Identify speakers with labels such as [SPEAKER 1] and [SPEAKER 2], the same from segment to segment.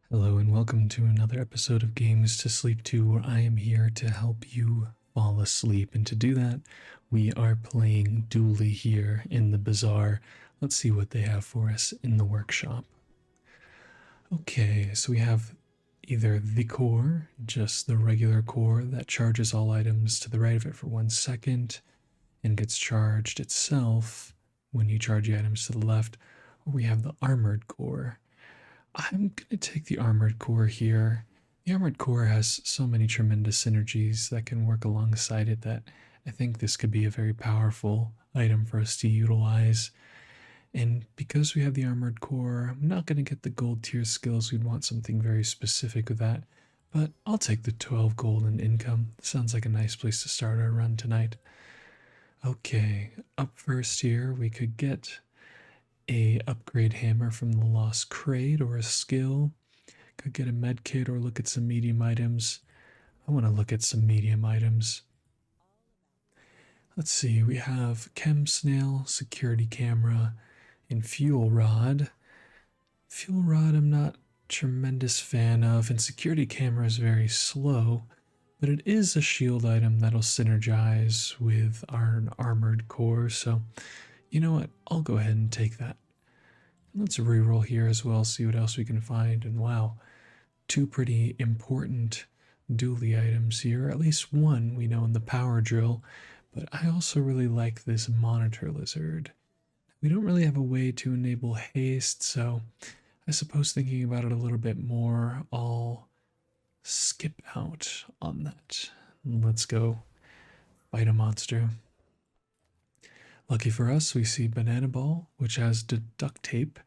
[SPEAKER 1] Hello and welcome to another episode of Games to Sleep To, where I am here to help you fall asleep. And to do that, we are playing Dooley here in the Bazaar. Let's see what they have for us in the workshop. Okay, so we have either the core, just the regular core that charges all items to the right of it for 1 second and gets charged itself when you charge the items to the left, or we have the armored core. I'm going to take the armored core here. The armored core has so many tremendous synergies that can work alongside it that I think this could be a very powerful item for us to utilize. And because we have the armored core, I'm not going to get the gold tier skills. We'd want something very specific with that. But I'll take the 12 gold in income. Sounds like a nice place to start our run tonight. Okay, up first here, we could get a upgrade hammer from the lost crate or a skill. Could get a med kit or look at some medium items. I want to look at some medium items. Let's see, we have chem snail, security camera, and fuel rod. Fuel rod I'm not tremendous fan of, and security camera is very slow, but it is a shield item that'll synergize with our armored core, so you know what, I'll go ahead and take that. Let's reroll here as well, see what else we can find. And wow, two pretty important Dooley items here. At least one we know in the power drill, but I also really like this monitor lizard. We don't really have a way to enable haste, so I suppose thinking about it a little bit more, I'll skip out on that. Let's go fight a monster. Lucky for us, we see Banana Ball, which has duct tape,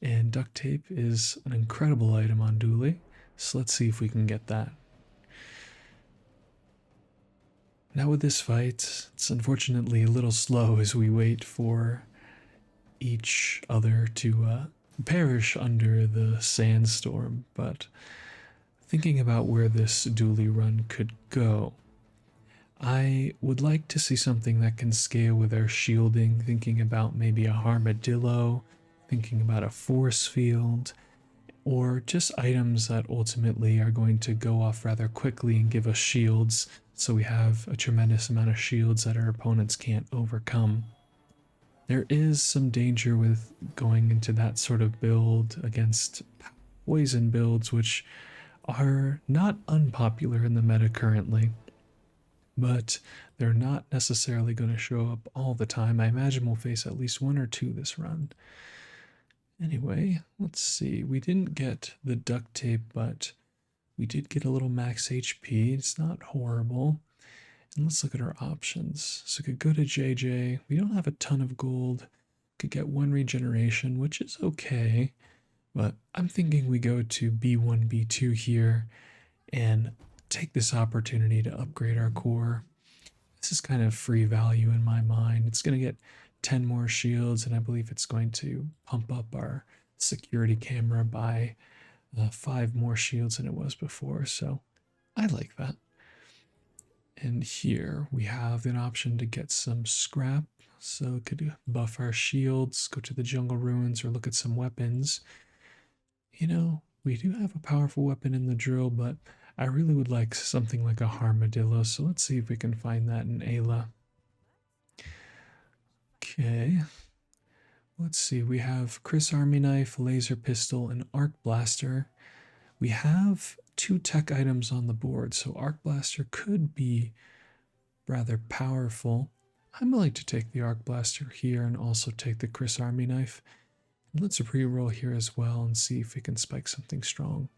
[SPEAKER 1] and duct tape is an incredible item on Dooley, so let's see if we can get that. Now with this fight, it's unfortunately a little slow as we wait for each other to perish under the sandstorm, but thinking about where this Dooley run could go, I would like to see something that can scale with our shielding, thinking about maybe a armadillo, thinking about a force field, or just items that ultimately are going to go off rather quickly and give us shields, so we have a tremendous amount of shields that our opponents can't overcome. There is some danger with going into that sort of build against poison builds, which are not unpopular in the meta currently, but they're not necessarily going to show up all the time. I imagine we'll face at least one or two this run. Anyway, let's see. We didn't get the duct tape, but we did get a little max HP. It's not horrible. And let's look at our options. So we could go to JJ. We don't have a ton of gold. Could get one regeneration, which is okay. But I'm thinking we go to B1, B2 here and take this opportunity to upgrade our core. This is kind of free value in my mind. It's going to get 10 more shields, and I believe it's going to pump up our security camera by 5 more shields than it was before, so I like that. And here we have an option to get some scrap, so it could buff our shields, go to the jungle ruins, or look at some weapons. You know, we do have a powerful weapon in the drill, but I really would like something like a armadillo, so let's see if we can find that in Ayla. Okay, let's see, we have Chris Army Knife, Laser Pistol, and Arc Blaster. We have 2 tech items on the board, so Arc Blaster could be rather powerful. I'm willing to take the Arc Blaster here and also take the Chris Army Knife. Let's reroll here as well and see if we can spike something strong.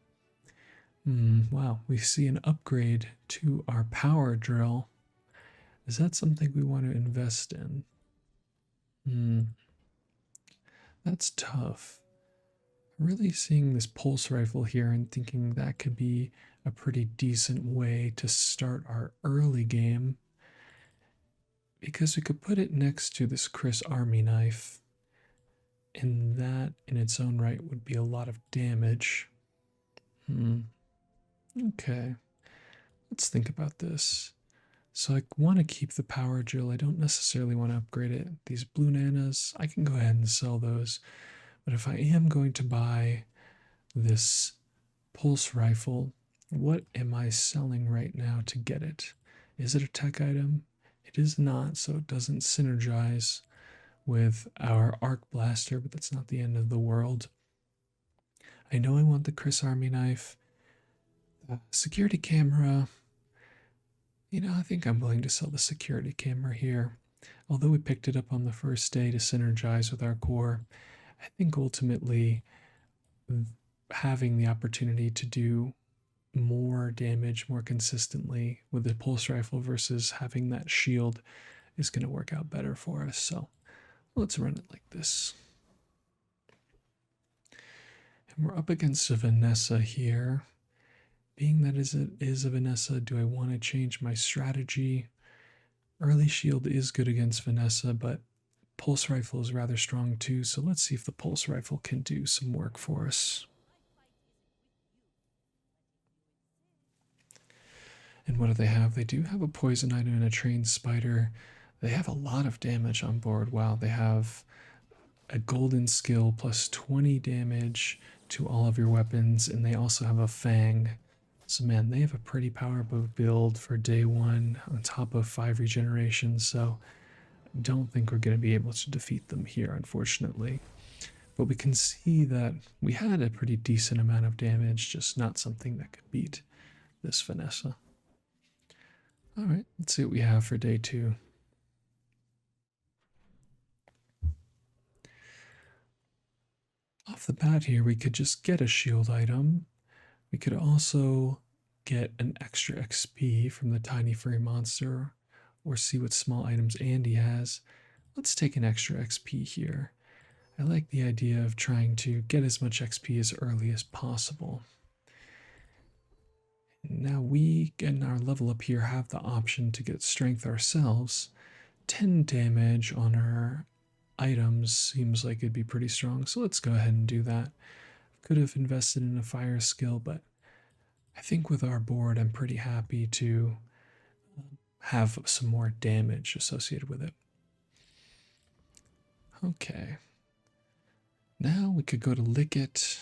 [SPEAKER 1] Wow, we see an upgrade to our power drill. Is that something we want to invest in? That's tough. Really seeing this pulse rifle here and thinking that could be a pretty decent way to start our early game, because we could put it next to this Chris Army Knife, and that in its own right would be a lot of damage. Okay, let's think about this. So I want to keep the power drill. I don't necessarily want to upgrade it. These blue nanas, I can go ahead and sell those. But if I am going to buy this Pulse rifle. What am I selling right now to get it? Is it a tech item? It is not, so it doesn't synergize with our arc blaster, but that's not the end of the world. I know I want the Chris Army knife. Security camera. You know, I think I'm willing to sell the security camera here. Although we picked it up on the first day to synergize with our core, I think ultimately having the opportunity to do more damage more consistently with the pulse rifle versus having that shield is going to work out better for us. So let's run it like this. And we're up against a Vanessa here. Being that it is a Vanessa, do I want to change my strategy? Early shield is good against Vanessa, but pulse rifle is rather strong too, so let's see if the pulse rifle can do some work for us. And what do they have? They do have a poison item and a trained spider. They have a lot of damage on board. Wow, they have a golden skill plus 20 damage to all of your weapons, and they also have a fang. So man, they have a pretty powerful build for day one on top of 5 regeneration, so don't think we're going to be able to defeat them here, unfortunately. But we can see that we had a pretty decent amount of damage, just not something that could beat this Vanessa. Alright, let's see what we have for day 2. Off the bat here, we could just get a shield item. We could also get an extra XP from the tiny furry monster, or see what small items Andy has. Let's take an extra XP here. I like the idea of trying to get as much XP as early as possible. Now we, in our level up here, have the option to get strength ourselves. 10 damage on our items seems like it'd be pretty strong, so let's go ahead and do that. Could have invested in a fire skill, but I think with our board, I'm pretty happy to have some more damage associated with it. Okay. Now we could go to Lick It.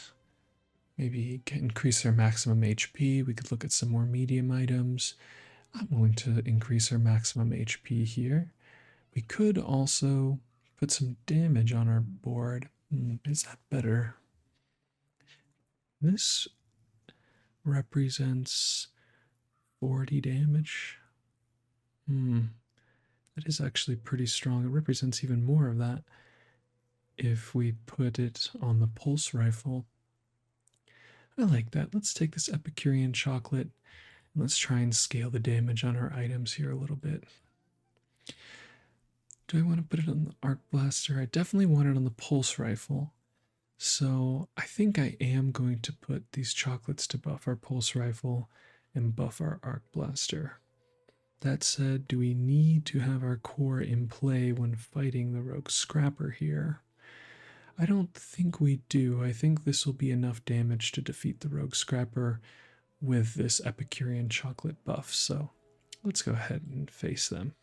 [SPEAKER 1] Maybe increase our maximum HP. We could look at some more medium items. I'm willing to increase our maximum HP here. We could also put some damage on our board. Is that better? This represents 40 damage. That is actually pretty strong. It represents even more of that if we put it on the pulse rifle. I like that. Let's take this Epicurean chocolate and let's try and scale the damage on our items here a little bit. Do I want to put it on the arc blaster? I definitely want it on the pulse rifle. So I think I am going to put these chocolates to buff our pulse rifle and buff our arc blaster. That said, do we need to have our core in play when fighting the rogue scrapper here? I don't think we do. I think this will be enough damage to defeat the rogue scrapper with this Epicurean chocolate buff, so let's go ahead and face them.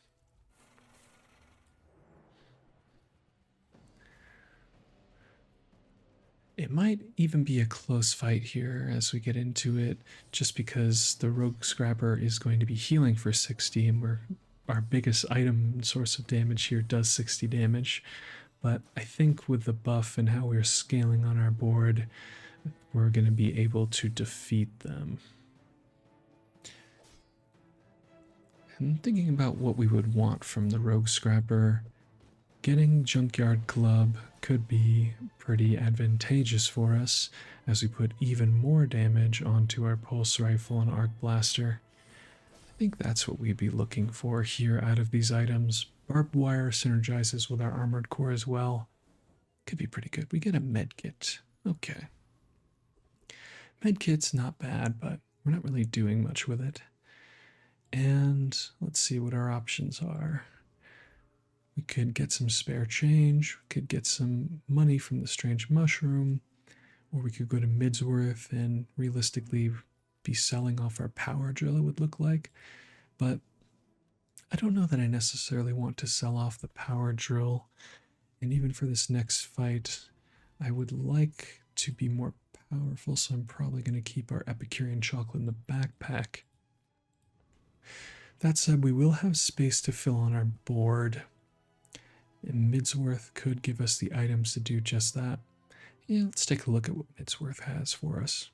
[SPEAKER 1] It might even be a close fight here as we get into it, just because the rogue scrapper is going to be healing for 60, and our biggest item source of damage here does 60 damage. But I think with the buff and how we're scaling on our board, we're going to be able to defeat them. And thinking about what we would want from the rogue scrapper, getting Junkyard Club could be pretty advantageous for us as we put even more damage onto our pulse rifle and arc blaster. I think that's what we'd be looking for here out of these items. Barbed wire synergizes with our armored core as well. Could be pretty good. We get a medkit. Okay. Medkit's not bad, but we're not really doing much with it. And let's see what our options are. We could get some spare change. We could get some money from the strange mushroom. Or we could go to Midsworth and realistically be selling off our power drill, it would look like. But I don't know that I necessarily want to sell off the power drill. And even for this next fight, I would like to be more powerful, so I'm probably going to keep our Epicurean chocolate in the backpack. That said, we will have space to fill on our board, and Midsworth could give us the items to do just that. Yeah, let's take a look at what Midsworth has for us.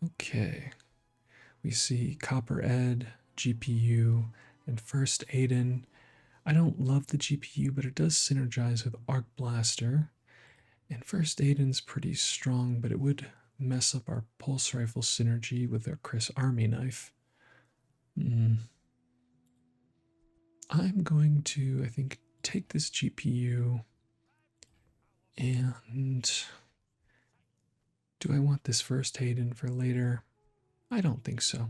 [SPEAKER 1] Okay, we see Copper Ed, GPU, and First Aiden. I don't love the GPU, but it does synergize with Arc Blaster. And First Aiden's pretty strong, but it would mess up our pulse rifle synergy with our Chris Army knife. I'm going to, I think, take this GPU and do I want this First Aiden for later? I don't think so.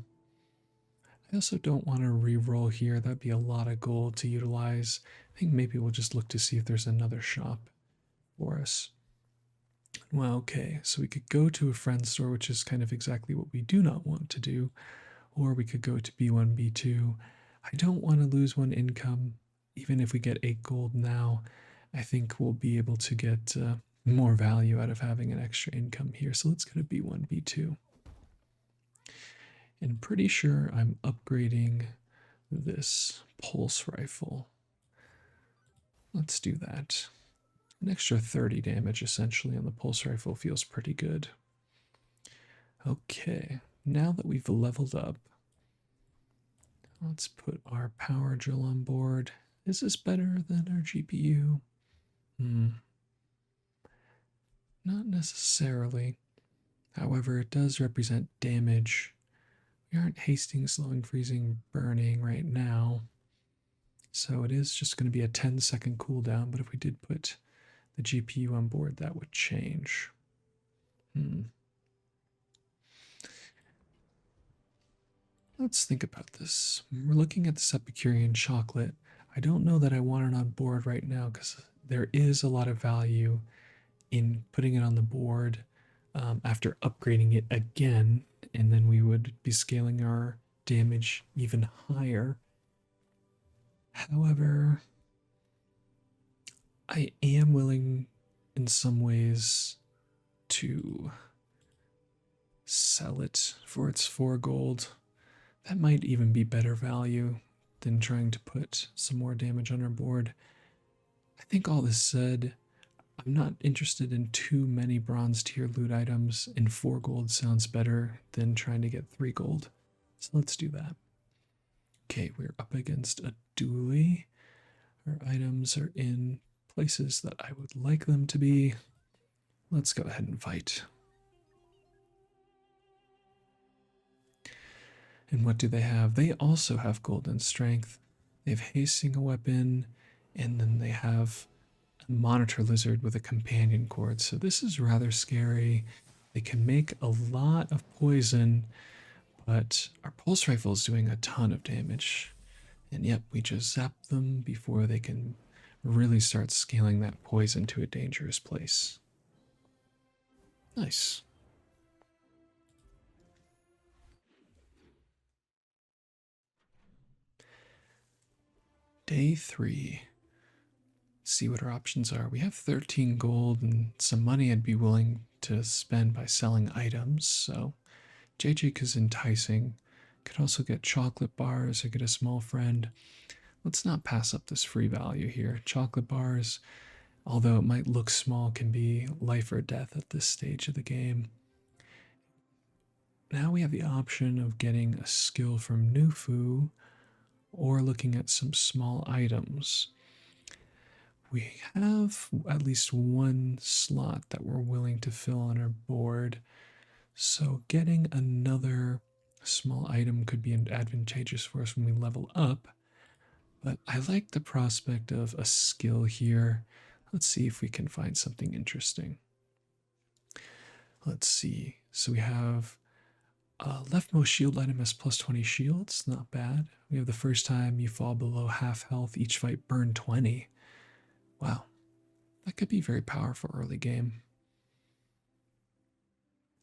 [SPEAKER 1] I also don't want to re-roll here. That'd be a lot of gold to utilize. I think maybe we'll just look to see if there's another shop for us. Well, okay, so we could go to a friend's store, which is kind of exactly what we do not want to do, or we could go to B1, B2. I don't want to lose one income. Even if we get 8 gold now, I think we'll be able to get more value out of having an extra income here. So let's go to B1, B2. And pretty sure I'm upgrading this pulse rifle. Let's do that. An extra 30 damage essentially on the pulse rifle feels pretty good. Okay, now that we've leveled up, let's put our power drill on board. Is this better than our GPU? Not necessarily. However, it does represent damage. We aren't hasting, slowing, freezing, burning right now. So it is just going to be a 10-second cooldown, but if we did put the GPU on board, that would change. Let's think about this. We're looking at this Epicurean chocolate. I don't know that I want it on board right now because there is a lot of value in putting it on the board after upgrading it again, and then we would be scaling our damage even higher. However, I am willing in some ways to sell it for its 4 gold. That might even be better value than trying to put some more damage on our board. I think all this said, I'm not interested in too many bronze tier loot items, and 4 gold sounds better than trying to get 3 gold. So let's do that. Okay, we're up against a Dooley. Our items are in places that I would like them to be. Let's go ahead and fight. And what do they have? They also have golden strength. They have hasting a weapon, and then they have a monitor lizard with a companion cord. So this is rather scary. They can make a lot of poison, but our pulse rifle is doing a ton of damage. And yep, we just zap them before they can really start scaling that poison to a dangerous place. Nice. Day 3. See what our options are. We have 13 gold and some money I'd be willing to spend by selling items, so JJ is enticing. Could also get chocolate bars or get a small friend. Let's not pass up this free value here. Chocolate bars, although it might look small, can be life or death at this stage of the game. Now we have the option of getting a skill from Nufu or looking at some small items. We have at least one slot that we're willing to fill on our board, so getting another small item could be advantageous for us when we level up, but I like the prospect of a skill here. Let's see if we can find something interesting. Let's see. So we have leftmost shield item has plus 20 shields, not bad. We have the first time you fall below half health, each fight burn 20. Wow, that could be very powerful early game.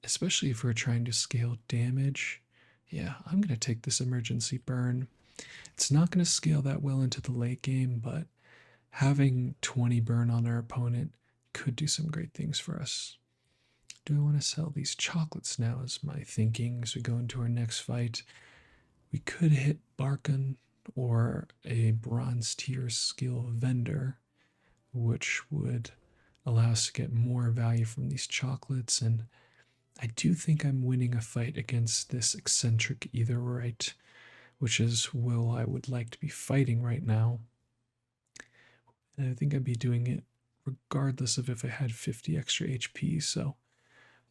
[SPEAKER 1] Especially if we're trying to scale damage. Yeah, I'm going to take this emergency burn. It's not going to scale that well into the late game, but having 20 burn on our opponent could do some great things for us. Do I want to sell these chocolates now is my thinking as we go into our next fight. We could hit Barkin or a bronze tier skill vendor, which would allow us to get more value from these chocolates. And I do think I'm winning a fight against this eccentric either right, which is Will I would like to be fighting right now. And I think I'd be doing it regardless of if I had 50 extra HP. So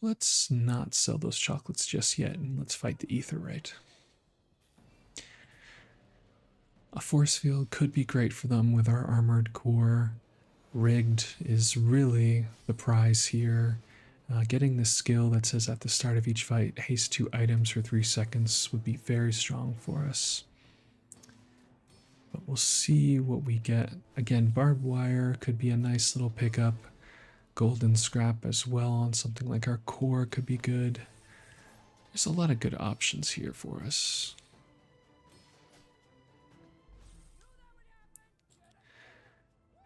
[SPEAKER 1] let's not sell those chocolates just yet and let's fight the ether right. A force field could be great for them with our armored core. Rigged is really the prize here. Getting the skill that says at the start of each fight, haste 2 items for 3 seconds would be very strong for us. But we'll see what we get. Again, barbed wire could be a nice little pickup. Golden scrap as well on something like our core could be good. There's a lot of good options here for us.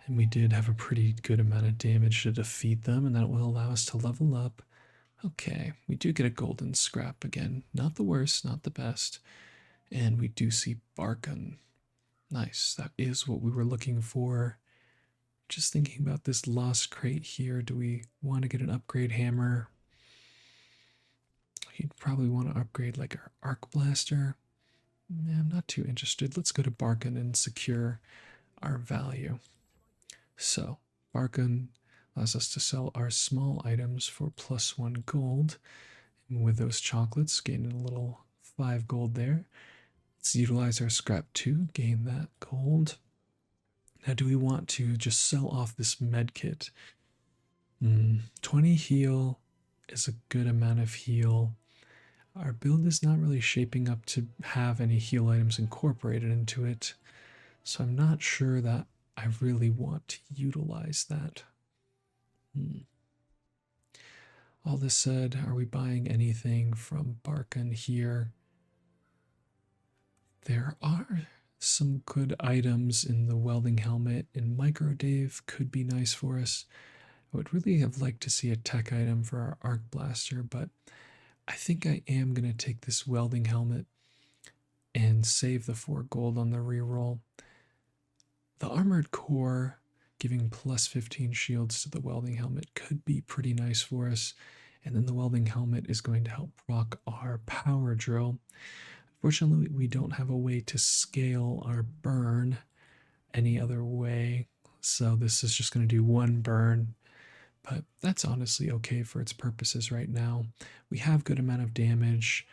[SPEAKER 1] And we did have a pretty good amount of damage to defeat them, and that will allow us to level up. Okay, we do get a golden scrap again. Not the worst, not the best. And we do see Barkin. Nice, that is what we were looking for. Just thinking about this lost crate here. Do we want to get an upgrade hammer? You'd probably want to upgrade like our arc blaster. I'm not too interested. Let's go to Barkin and secure our value. So, Barkin allows us to sell our small items for +1 gold. And with those chocolates, gaining a little 5 gold there. Let's utilize our scrap 2, gain that gold. Now, do we want to just sell off this med kit? 20 heal is a good amount of heal. Our build is not really shaping up to have any heal items incorporated into it, so I'm not sure that I really want to utilize that. All this said, are we buying anything from Barkin here? There are some good items in the welding helmet, and microdave could be nice for us. I would really have liked to see a tech item for our arc blaster, but I think I am going to take this welding helmet and save the 4 gold on the reroll. The armored core giving +15 shields to the welding helmet could be pretty nice for us, and then the welding helmet is going to help proc our power drill. Unfortunately, we don't have a way to scale our burn any other way, so this is just going to do 1 burn, but that's honestly okay for its purposes right now. We have good amount of damage.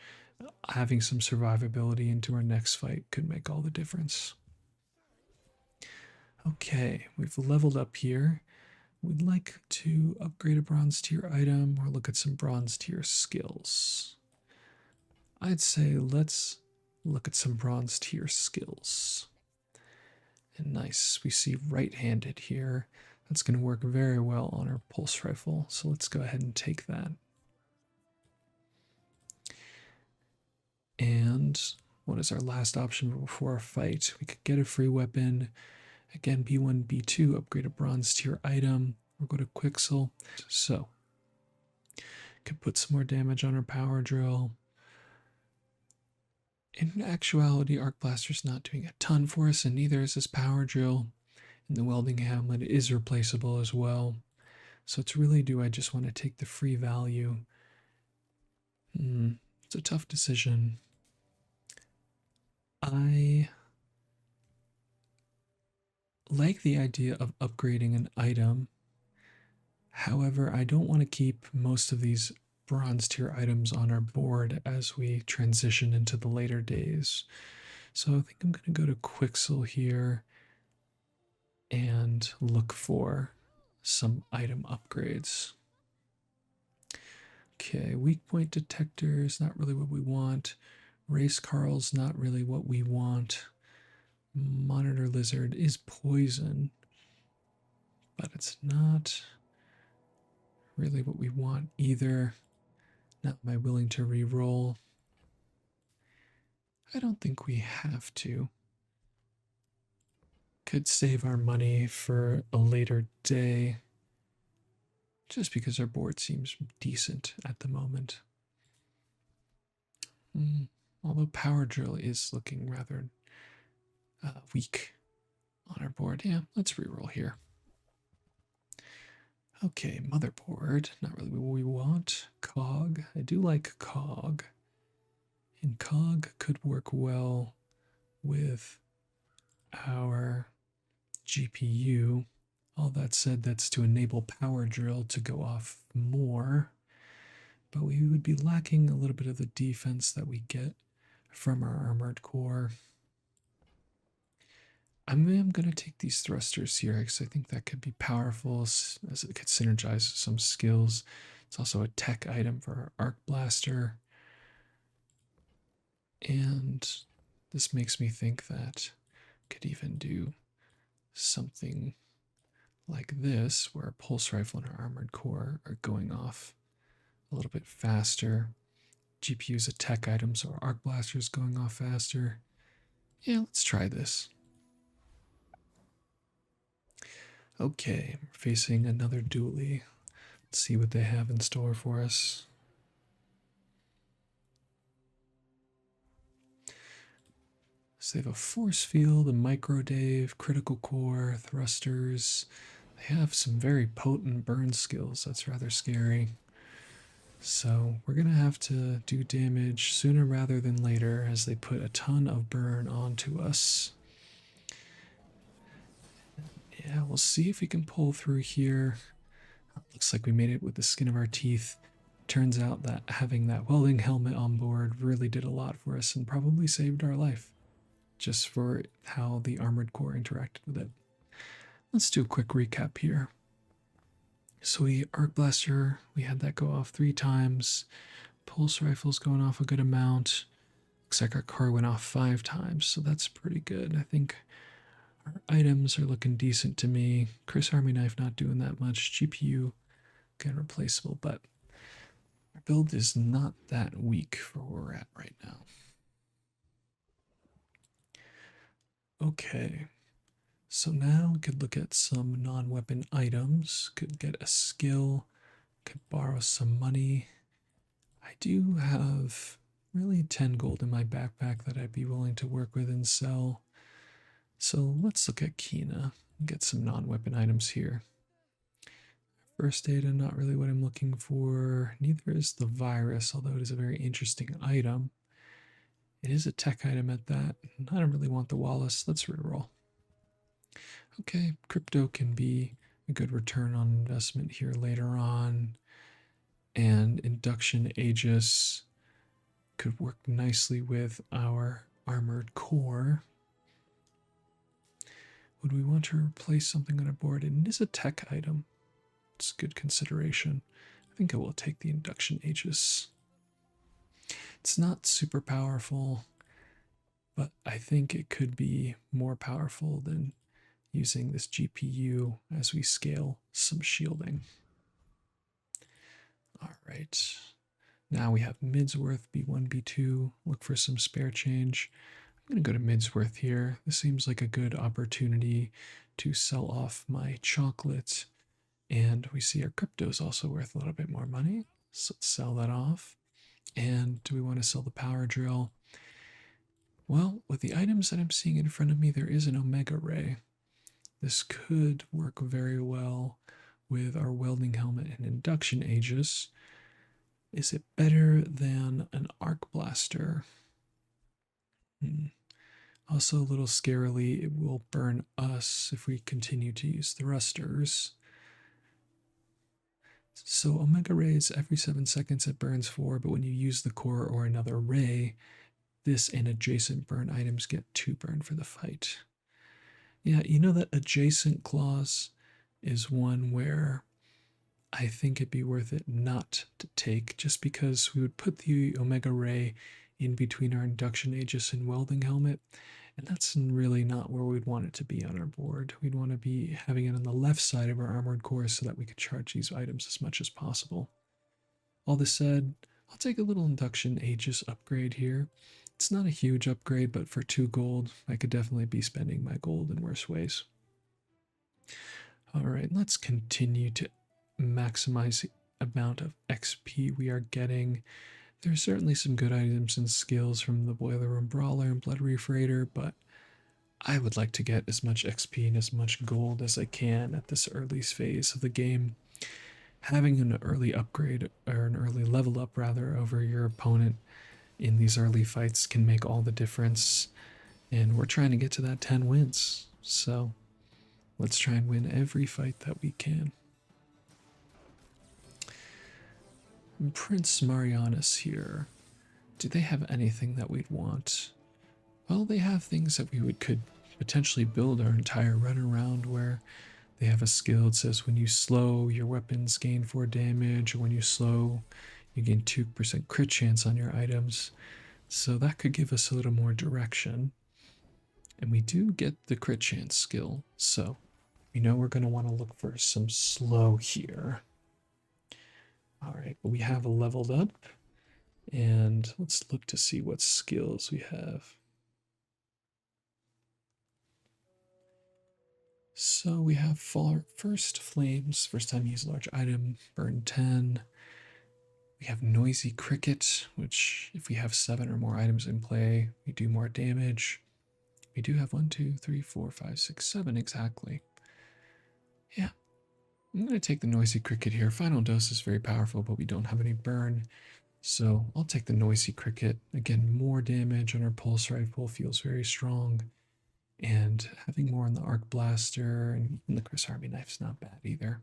[SPEAKER 1] Having some survivability into our next fight could make all the difference. Okay, we've leveled up here. We'd like to upgrade a bronze tier item or look at some bronze tier skills. I'd say let's look at some bronze tier skills. And nice, we see right-handed here. That's going to work very well on our pulse rifle, so let's go ahead and take that. And what is our last option before a fight? We could get a free weapon. Again, B1, B2, upgrade a bronze tier item, or go to Quixel. So, could put some more damage on our power drill. In actuality, Arc Blaster's not doing a ton for us, and neither is this power drill. And the welding helmet is replaceable as well. So it's really, do I just want to take the free value? It's a tough decision. I like the idea of upgrading an item. However, I don't want to keep most of these bronze tier items on our board as we transition into the later days. So I think I'm going to go to Quixel here and look for some item upgrades. Okay, weak point detector is not really what we want. Race Carl's not really what we want. Monitor lizard is poison, but it's not really what we want either. Now, am I willing to re-roll? I don't think we have to. Could save our money for a later day. just because our board seems decent at the moment. Although power drill is looking rather weak on our board. Yeah, let's reroll here. Okay, motherboard, not really what we want. Cog, I do like cog. And cog could work well with our GPU. All that said, that's to enable power drill to go off more. But we would be lacking a little bit of the defense that we get from our armored core. I'm going to take these thrusters here because I think that could be powerful as it could synergize some skills. It's also a tech item for our arc blaster. And this makes me think that could even do something like this, where our pulse rifle and our armored core are going off a little bit faster. GPU is a tech item, so our arc blaster is going off faster. Yeah, let's try this. Okay, we're facing another Dooley. Let's see what they have in store for us. So they have a force field, a microdave, critical core, thrusters. They have some very potent burn skills. That's rather scary. So we're going to have to do damage sooner rather than later as they put a ton of burn onto us. Yeah, we'll see if we can pull through here. Looks like we made it with the skin of our teeth. Turns out that having that welding helmet on board really did a lot for us and probably saved our life, just for how the armored core interacted with it. Let's do a quick recap here. So we arc blaster, we had that go off 3 times. Pulse rifle's going off a good amount. Looks like our car went off 5 times, so that's pretty good. I think our items are looking decent to me. Chris Army Knife not doing that much. GPU, again, replaceable, but our build is not that weak for where we're at right now. Okay, so now we could look at some non-weapon items. Could get a skill, could borrow some money. I do have really 10 gold in my backpack that I'd be willing to work with and sell. So let's look at Kina and get some non-weapon items here. First aid, not really what I'm looking for. Neither is the virus, although it is a very interesting item. It is a tech item at that. I don't really want the Wallace. Let's reroll. Okay, crypto can be a good return on investment here later on. And induction Aegis could work nicely with our armored core. Would we want to replace something on our board? It is a tech item. It's a good consideration. I think I will take the induction Aegis. It's not super powerful, but I think it could be more powerful than using this GPU as we scale some shielding. All right. Now we have Midsworth, B1, B2. Look for some spare change. I'm going to go to Midsworth here. This seems like a good opportunity to sell off my chocolate. And we see our crypto is also worth a little bit more money. So let's sell that off. And do we want to sell the power drill? Well, with the items that I'm seeing in front of me, there is an Omega Ray. This could work very well with our welding helmet and induction Aegis. Is it better than an arc blaster? Also, a little scarily, it will burn us if we continue to use thrusters. So Omega Rays, every 7 seconds it burns 4, but when you use the core or another ray, this and adjacent burn items get 2 burn for the fight. Yeah, you know that adjacent clause is one where I think it'd be worth it not to take, just because we would put the Omega Ray in between our induction Aegis and welding helmet, and that's really not where we'd want it to be on our board. We'd want to be having it on the left side of our armored core so that we could charge these items as much as possible. All this said, I'll take a little induction Aegis upgrade here. It's not a huge upgrade, but for 2 gold, I could definitely be spending my gold in worse ways. All right, let's continue to maximize the amount of XP we are getting. There's certainly some good items and skills from the Boiler Room Brawler and Blood Reef Raider, but I would like to get as much XP and as much gold as I can at this early phase of the game. Having an early upgrade, or an early level up rather, over your opponent in these early fights can make all the difference. And we're trying to get to that 10 wins. So let's try and win every fight that we can. Prince Marianus here. Do they have anything that we'd want? Well, they have things that we could potentially build our entire run around, where they have a skill that says when you slow, your weapons gain 4 damage, or when you slow, you gain 2% crit chance on your items. So that could give us a little more direction. And we do get the crit chance skill, so we know we're going to want to look for some slow here. Alright, but we have leveled up, and let's look to see what skills we have. So we have First Flames, first time use a large item, burn 10. We have Noisy Cricket, which if we have 7 or more items in play, we do more damage. We do have 1, 2, 3, 4, 5, 6, 7 exactly. Yeah, I'm going to take the Noisy Cricket here. Final Dose is very powerful, but we don't have any burn. So I'll take the Noisy Cricket. Again, more damage on our Pulse Rifle feels very strong. And having more on the Arc Blaster and even the Chris Army Knife's not bad either.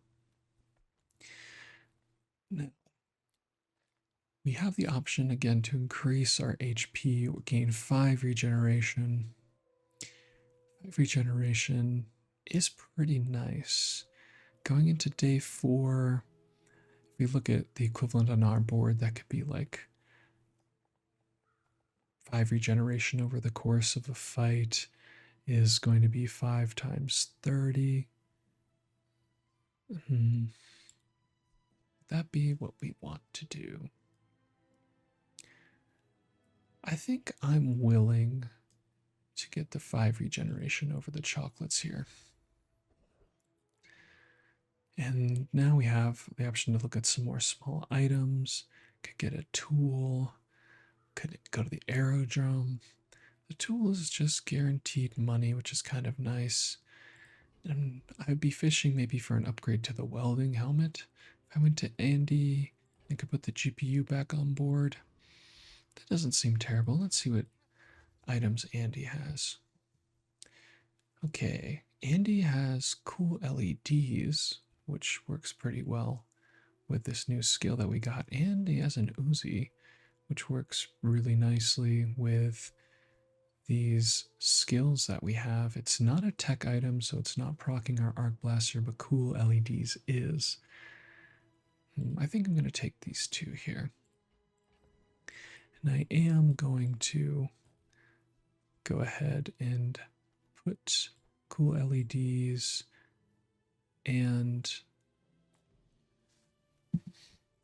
[SPEAKER 1] Now, we have the option again to increase our HP, gain 5 regeneration. 5 regeneration is pretty nice. Going into day 4, if we look at the equivalent on our board, that could be like 5 regeneration over the course of a fight is going to be 5 times 30. Would that be what we want to do? I think I'm willing to get the 5 regeneration over the chocolates here. And now we have the option to look at some more small items. Could get a tool. Could go to the aerodrome. The tool is just guaranteed money, which is kind of nice. And I'd be fishing maybe for an upgrade to the welding helmet. If I went to Andy, I could put the GPU back on board. That doesn't seem terrible. Let's see what items Andy has. Okay, Andy has cool LEDs, which works pretty well with this new skill that we got. And he has an Uzi, which works really nicely with these skills that we have. It's not a tech item, so it's not proccing our Arc Blaster, but cool LEDs is. I think I'm going to take these 2 here. And I am going to go ahead and put cool LEDs and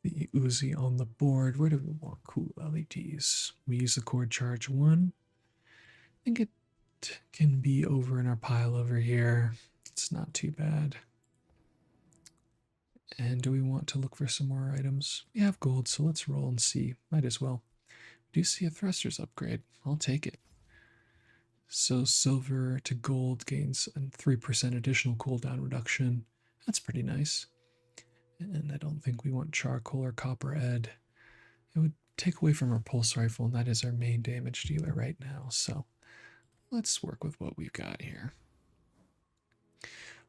[SPEAKER 1] the Uzi on the board. Where do we want cool LEDs? We use the cord charge 1. I think it can be over in our pile over here. It's not too bad. And do we want to look for some more items? We have gold, so let's roll and see. Might as well. We do see a thrusters upgrade. I'll take it. So silver to gold gains a 3% additional cooldown reduction. That's pretty nice. And I don't think we want charcoal or copper ed. It would take away from our pulse rifle, and that is our main damage dealer right now. So let's work with what we've got here.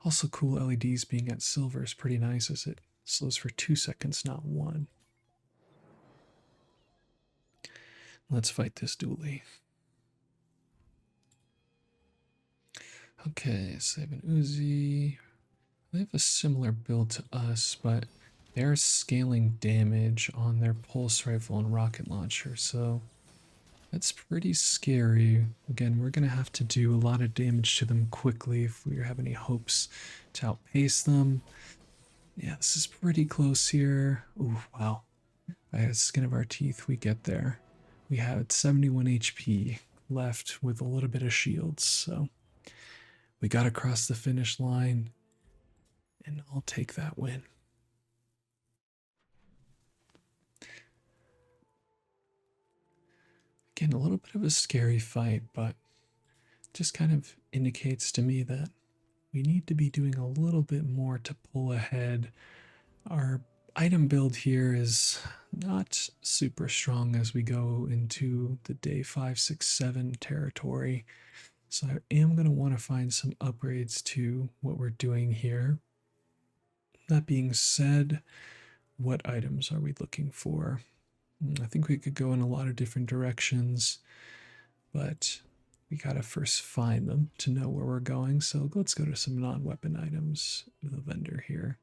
[SPEAKER 1] Also, cool LEDs being at silver is pretty nice, as it slows for 2 seconds, not 1. Let's fight this Dooley. Okay, so they have an Uzi. They have a similar build to us, but they're scaling damage on their pulse rifle and rocket launcher, so that's pretty scary. Again, we're going to have to do a lot of damage to them quickly if we have any hopes to outpace them. Yeah, this is pretty close here. Ooh, wow. By the skin of our teeth, we get there. We had 71 HP left with a little bit of shields, so we got across the finish line, and I'll take that win. Again, a little bit of a scary fight, but just kind of indicates to me that we need to be doing a little bit more to pull ahead. Our item build here is not super strong as we go into the day 5, 6, 7 territory. So I am going to want to find some upgrades to what we're doing here. That being said, what items are we looking for? I think we could go in a lot of different directions, but we gotta first find them to know where we're going. So let's go to some non-weapon items with a vendor here.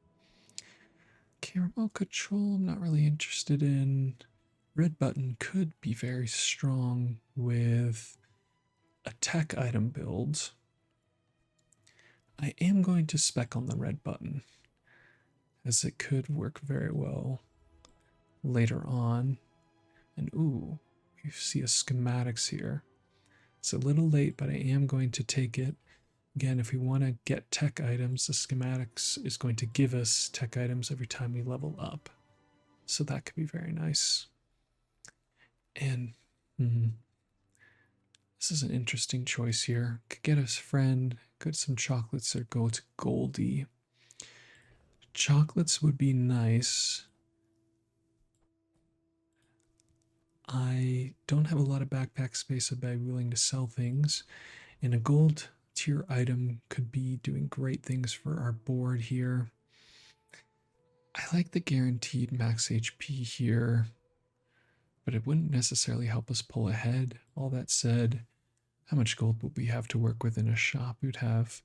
[SPEAKER 1] Okay, remote control, I'm not really interested in. Red button could be very strong with a tech item build. I am going to spec on the red button, as it could work very well later on. And ooh, you see a schematics here. It's a little late, but I am going to take it. Again, if we want to get tech items, the schematics is going to give us tech items every time we level up. So that could be very nice. And this is an interesting choice here. Could get us friend, get some chocolates, or go to Goldie. Chocolates would be nice. I don't have a lot of backpack space, so I'd be willing to sell things. And a gold tier item could be doing great things for our board here. I like the guaranteed max HP here, but it wouldn't necessarily help us pull ahead. All that said, how much gold would we have to work with in a shop? We'd have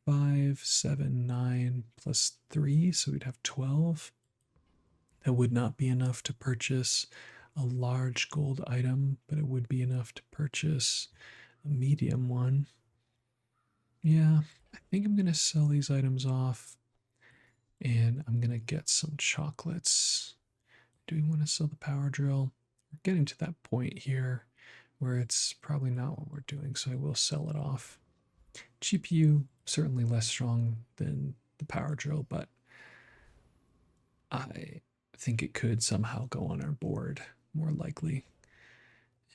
[SPEAKER 1] 5, 7, 9 plus 3, so we'd have 12. That would not be enough to purchase a large gold item, but it would be enough to purchase a medium one. Yeah, I think I'm going to sell these items off, and I'm going to get some chocolates. Do we want to sell the power drill? We're getting to that point here where it's probably not what we're doing, so I will sell it off. GPU, certainly less strong than the power drill, but I think it could somehow go on our board, more likely.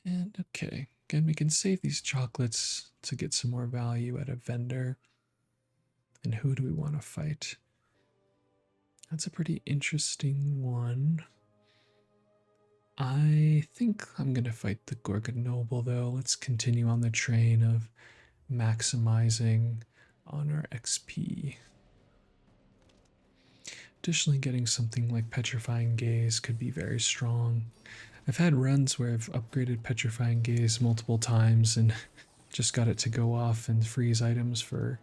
[SPEAKER 1] And okay, again, we can save these chocolates to get some more value at a vendor. And who do we want to fight? That's a pretty interesting one. I think I'm going to fight the Gorgon Noble, though. Let's continue on the train of maximizing on our XP. Additionally, getting something like Petrifying Gaze could be very strong. I've had runs where I've upgraded Petrifying Gaze multiple times and just got it to go off and freeze items for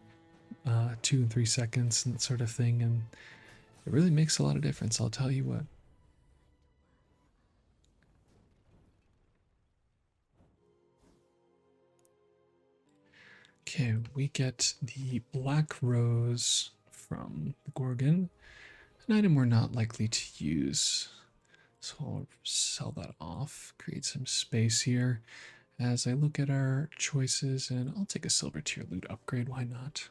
[SPEAKER 1] 2 and 3 seconds and that sort of thing, and it really makes a lot of difference, I'll tell you what. Okay, we get the Black Rose from the Gorgon, an item we're not likely to use. So I'll sell that off, create some space here as I look at our choices, and I'll take a silver tier loot upgrade, why not?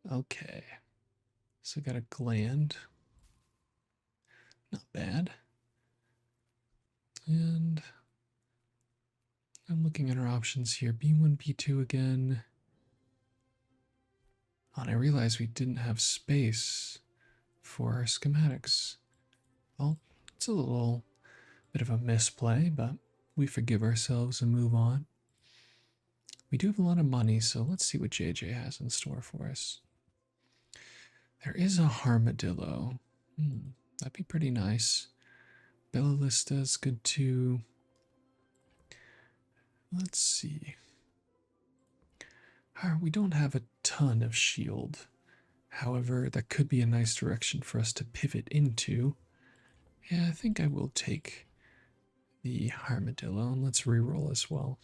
[SPEAKER 1] Okay, so got a gland, not bad. And I'm looking at our options here, B1, B2 again. Oh, and I realized we didn't have space for our schematics. Well, it's a little bit of a misplay, but we forgive ourselves and move on. We do have a lot of money, so let's see what JJ has in store for us. There is a Armadillo. That'd be pretty nice. Bellista is good too. Let's see. We don't have a ton of shield. However, that could be a nice direction for us to pivot into. Yeah, I think I will take the Armadillo, and let's reroll as well.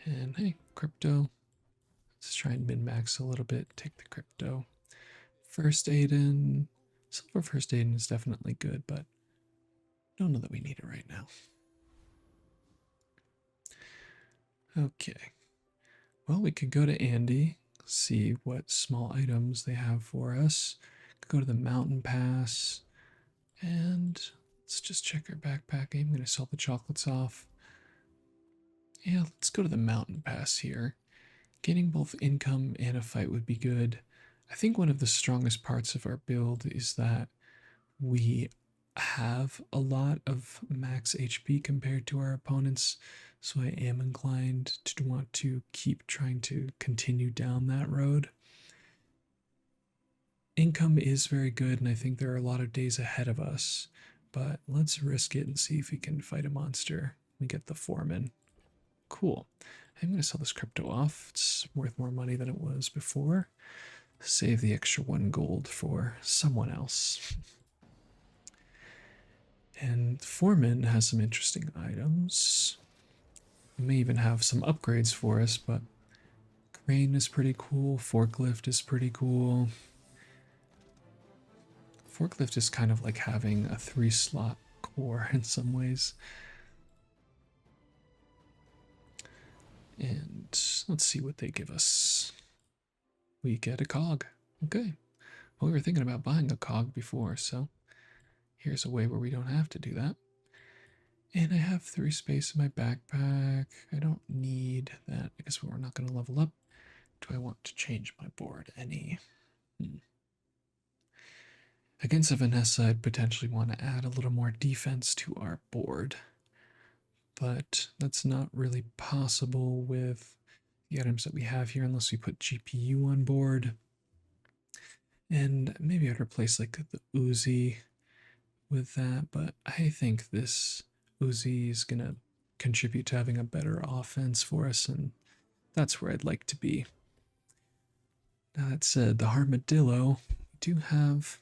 [SPEAKER 1] And hey, crypto. Let's try and min-max a little bit. Take the crypto. First Aiden. Silver First Aiden is definitely good, but don't know that we need it right now. Okay. Well, we could go to Andy, see what small items they have for us. Could go to the mountain pass, and Let's just check our backpack. I'm going to sell the chocolates off. Yeah, let's go to the mountain pass here. Getting both income and a fight would be good. I think one of the strongest parts of our build is that we have a lot of max HP compared to our opponents, so I am inclined to want to keep trying to continue down that road. Income is very good, and I think there are a lot of days ahead of us, but let's risk it and see if we can fight a monster. We get the foreman. Cool. I'm going to sell this crypto off. It's worth more money than it was before. Save the extra 1 gold for someone else. And Foreman has some interesting items. It may even have some upgrades for us, but crane is pretty cool. Forklift is pretty cool. Forklift is kind of like having a 3-slot core in some ways. And let's see what they give us. We get a cog. Okay. Well, we were thinking about buying a cog before, so here's a way where we don't have to do that. And I have 3 space in my backpack. I don't need that because we're not going to level up. Do I want to change my board any? Against a Vanessa, I'd potentially want to add a little more defense to our board. But that's not really possible with the items that we have here unless we put GPU on board. And maybe I'd replace like the Uzi with that, but I think this Uzi is going to contribute to having a better offense for us, and that's where I'd like to be. Now that said, the Armadillo, we do have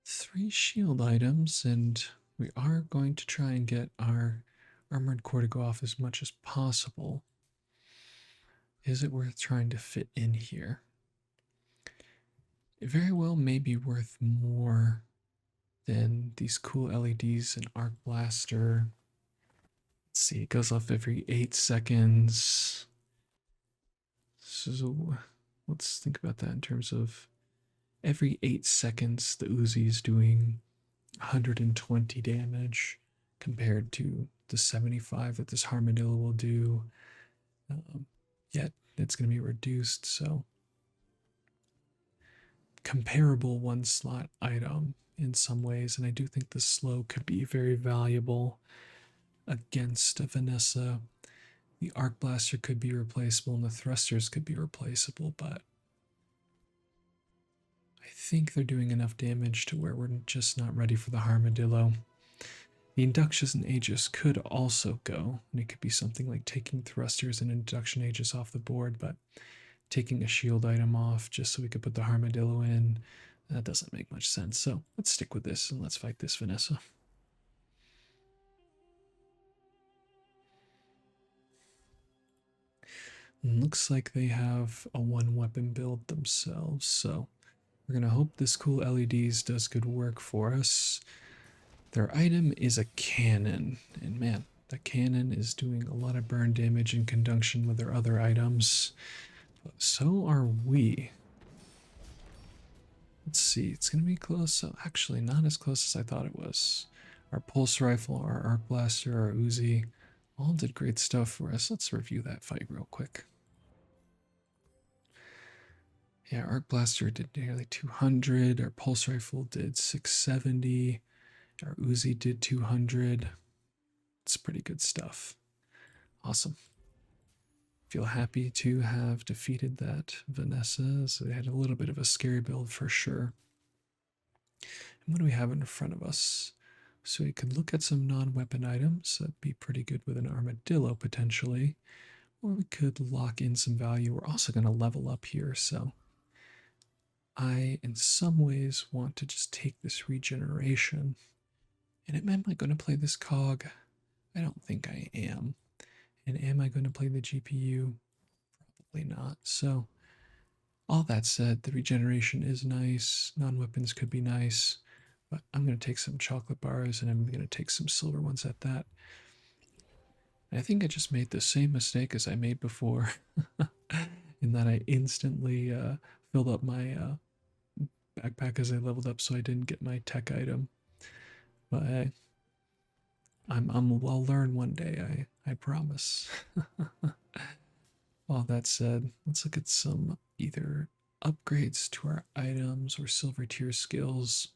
[SPEAKER 1] 3 shield items, and we are going to try and get our armored core to go off as much as possible. Is it worth trying to fit in here? It very well may be worth more than these cool LEDs and arc blaster. Let's see, it goes off every 8 seconds. So let's think about that in terms of every 8 seconds the Uzi is doing 120 damage compared to the 75 that this Armadillo will do. Yet it's going to be reduced, so comparable 1-slot item in some ways, and I do think the slow could be very valuable against a Vanessa. The arc blaster could be replaceable and the thrusters could be replaceable, but I think they're doing enough damage to where we're just not ready for the Armadillo. The inductions and aegis could also go, and it could be something like taking thrusters and induction aegis off the board, but taking a shield item off just so we could put the Armadillo in, that doesn't make much sense. So let's stick with this and let's fight this Vanessa. Looks like they have a 1-weapon build themselves, so we're going to hope this cool LEDs does good work for us. Their item is a cannon, and man, the cannon is doing a lot of burn damage in conjunction with their other items. But so are we. Let's see, it's going to be close. So actually, not as close as I thought it was. Our pulse rifle, our arc blaster, our Uzi, all did great stuff for us. Let's review that fight real quick. Yeah, arc blaster did nearly 200. Our pulse rifle did 670. Our Uzi did 200. It's pretty good stuff. Awesome. Feel happy to have defeated that Vanessa. So they had a little bit of a scary build for sure. And what do we have in front of us? So we could look at some non-weapon items. That'd be pretty good with an armadillo potentially. Or we could lock in some value. We're also going to level up here, so I, in some ways, want to just take this regeneration. And am I going to play this cog? I don't think I am. And am I going to play the GPU? Probably not. So, all that said, the regeneration is nice. Non-weapons could be nice. But I'm going to take some chocolate bars, and I'm going to take some silver ones at that. I think I just made the same mistake as I made before, in that I instantly filled up my backpack as I leveled up, so I didn't get my tech item. But hey, I'll learn one day. I promise. All that said, let's look at some either upgrades to our items or silver tier skills.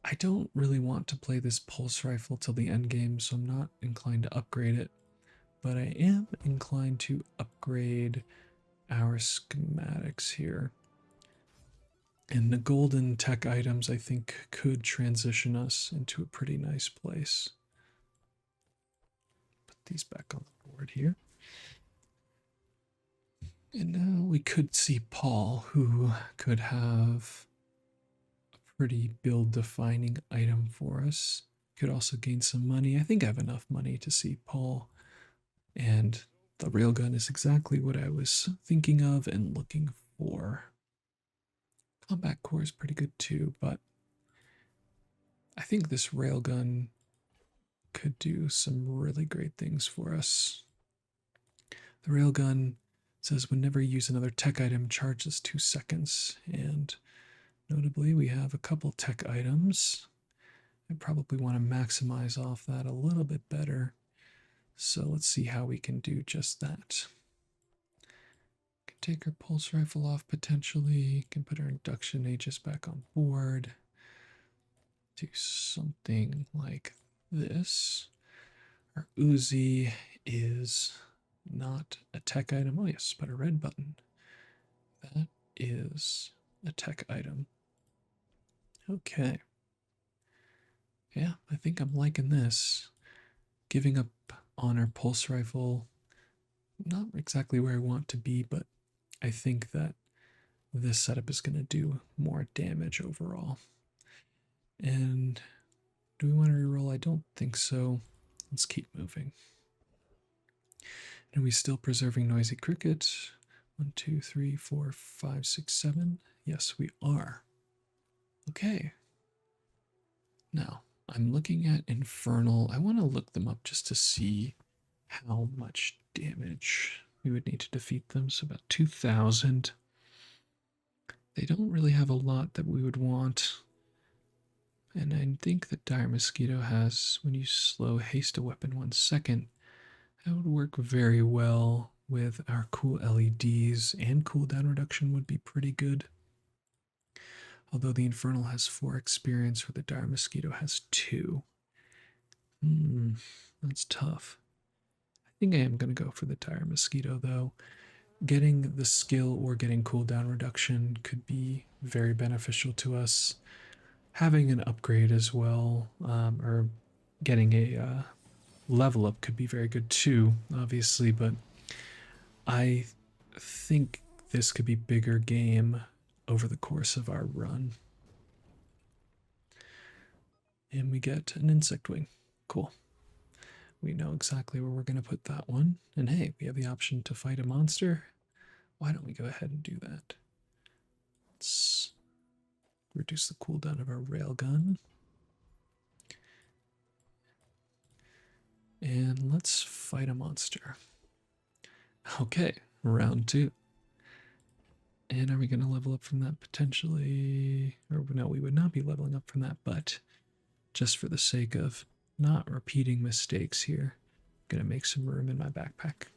[SPEAKER 1] I don't really want to play this pulse rifle till the end game, so I'm not inclined to upgrade it. But I am inclined to upgrade our schematics here. And the golden tech items, I think, could transition us into a pretty nice place. Put these back on the board here. And now we could see Paul, who could have a pretty build-defining item for us. Could also gain some money. I think I have enough money to see Paul. And the railgun is exactly what I was thinking of and looking for. Combat core is pretty good too, but I think this railgun could do some really great things for us. The railgun says whenever you use another tech item, charges 2 seconds. And notably, we have a couple tech items. I probably want to maximize off that a little bit better. So let's see how we can do just that. Can take our pulse rifle off potentially. Can put our induction Aegis back on board. Do something like this. Our Uzi is not a tech item. Oh yes, but a red button. That is a tech item. Okay. Yeah, I think I'm liking this. Giving up on our pulse rifle, not exactly where I want to be, but I think that this setup is going to do more damage overall. And do we want to reroll? I don't think so. Let's keep moving. And are we still preserving Noisy Cricket? 1, 2, 3, 4, 5, 6, 7. Yes, we are. Okay. Now, I'm looking at Infernal. I want to look them up just to see how much damage we would need to defeat them. So about 2,000. They don't really have a lot that we would want. And I think that Dire Mosquito has, when you slow haste a weapon 1 second, that would work very well with our cool LEDs, and cooldown reduction would be pretty good. Although the Infernal has 4 experience, where the Dire Mosquito has 2. That's tough. I think I am going to go for the Dire Mosquito, though. Getting the skill or getting cooldown reduction could be very beneficial to us. Having an upgrade as well, or getting a level up could be very good too, obviously, but I think this could be bigger game over the course of our run. And we get an insect wing. Cool. We know exactly where we're going to put that one. And hey, we have the option to fight a monster. Why don't we go ahead and do that? Let's reduce the cooldown of our railgun. And let's fight a monster. Okay, round 2. And are we going to level up from that potentially? Or no, we would not be leveling up from that, but just for the sake of not repeating mistakes here, I'm going to make some room in my backpack.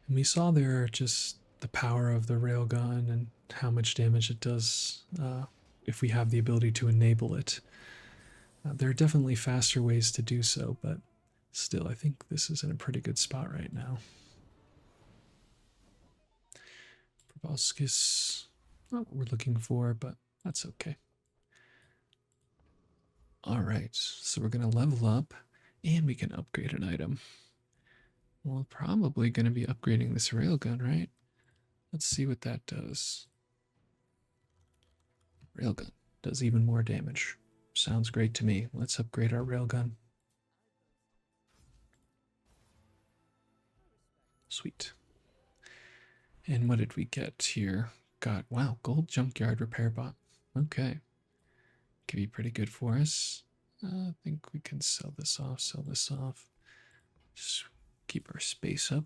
[SPEAKER 1] And we saw there just the power of the railgun and how much damage it does if we have the ability to enable it. There are definitely faster ways to do so, but still, I think this is in a pretty good spot right now. Proboscis, not what we're looking for, but that's okay. Alright, so we're going to level up, and we can upgrade an item. We're probably going to be upgrading this railgun, right? Let's see what that does. Railgun does even more damage. Sounds great to me. Let's upgrade our railgun. Sweet. And what did we get here? Got, wow, gold junkyard repair bot. Okay. Could be pretty good for us. I think we can sell this off. Just keep our space up.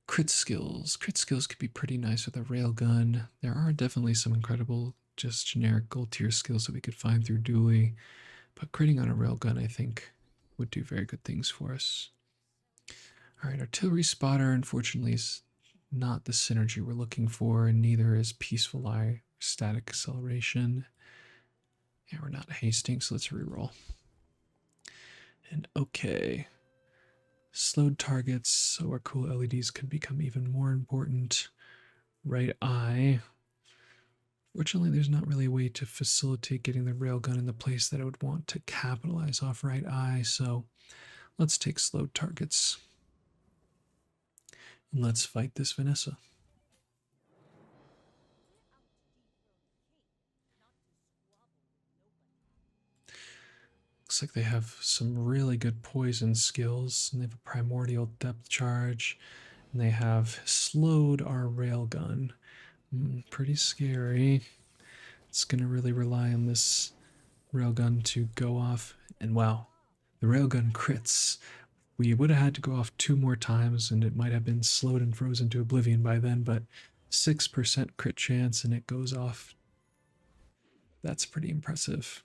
[SPEAKER 1] Crit skills. Crit skills could be pretty nice with a railgun. There are definitely some incredible just generic gold tier skills that we could find through Dooley. But critting on a railgun, I think, would do very good things for us. All right, artillery spotter, unfortunately, is not the synergy we're looking for, and neither is peaceful eye, static acceleration. Yeah, we're not hasting, so let's reroll. And okay. Slowed targets, so our cool LEDs could become even more important. Right eye. Fortunately, there's not really a way to facilitate getting the railgun in the place that I would want to capitalize off right eye, so let's take slowed targets. And let's fight this Vanessa. Looks like they have some really good poison skills, and they have a primordial depth charge, and they have slowed our railgun. Pretty scary. It's going to really rely on this railgun to go off, and wow, the railgun crits. We would have had to go off 2 more times, and it might have been slowed and frozen to oblivion by then, but 6% crit chance, and it goes off. That's pretty impressive.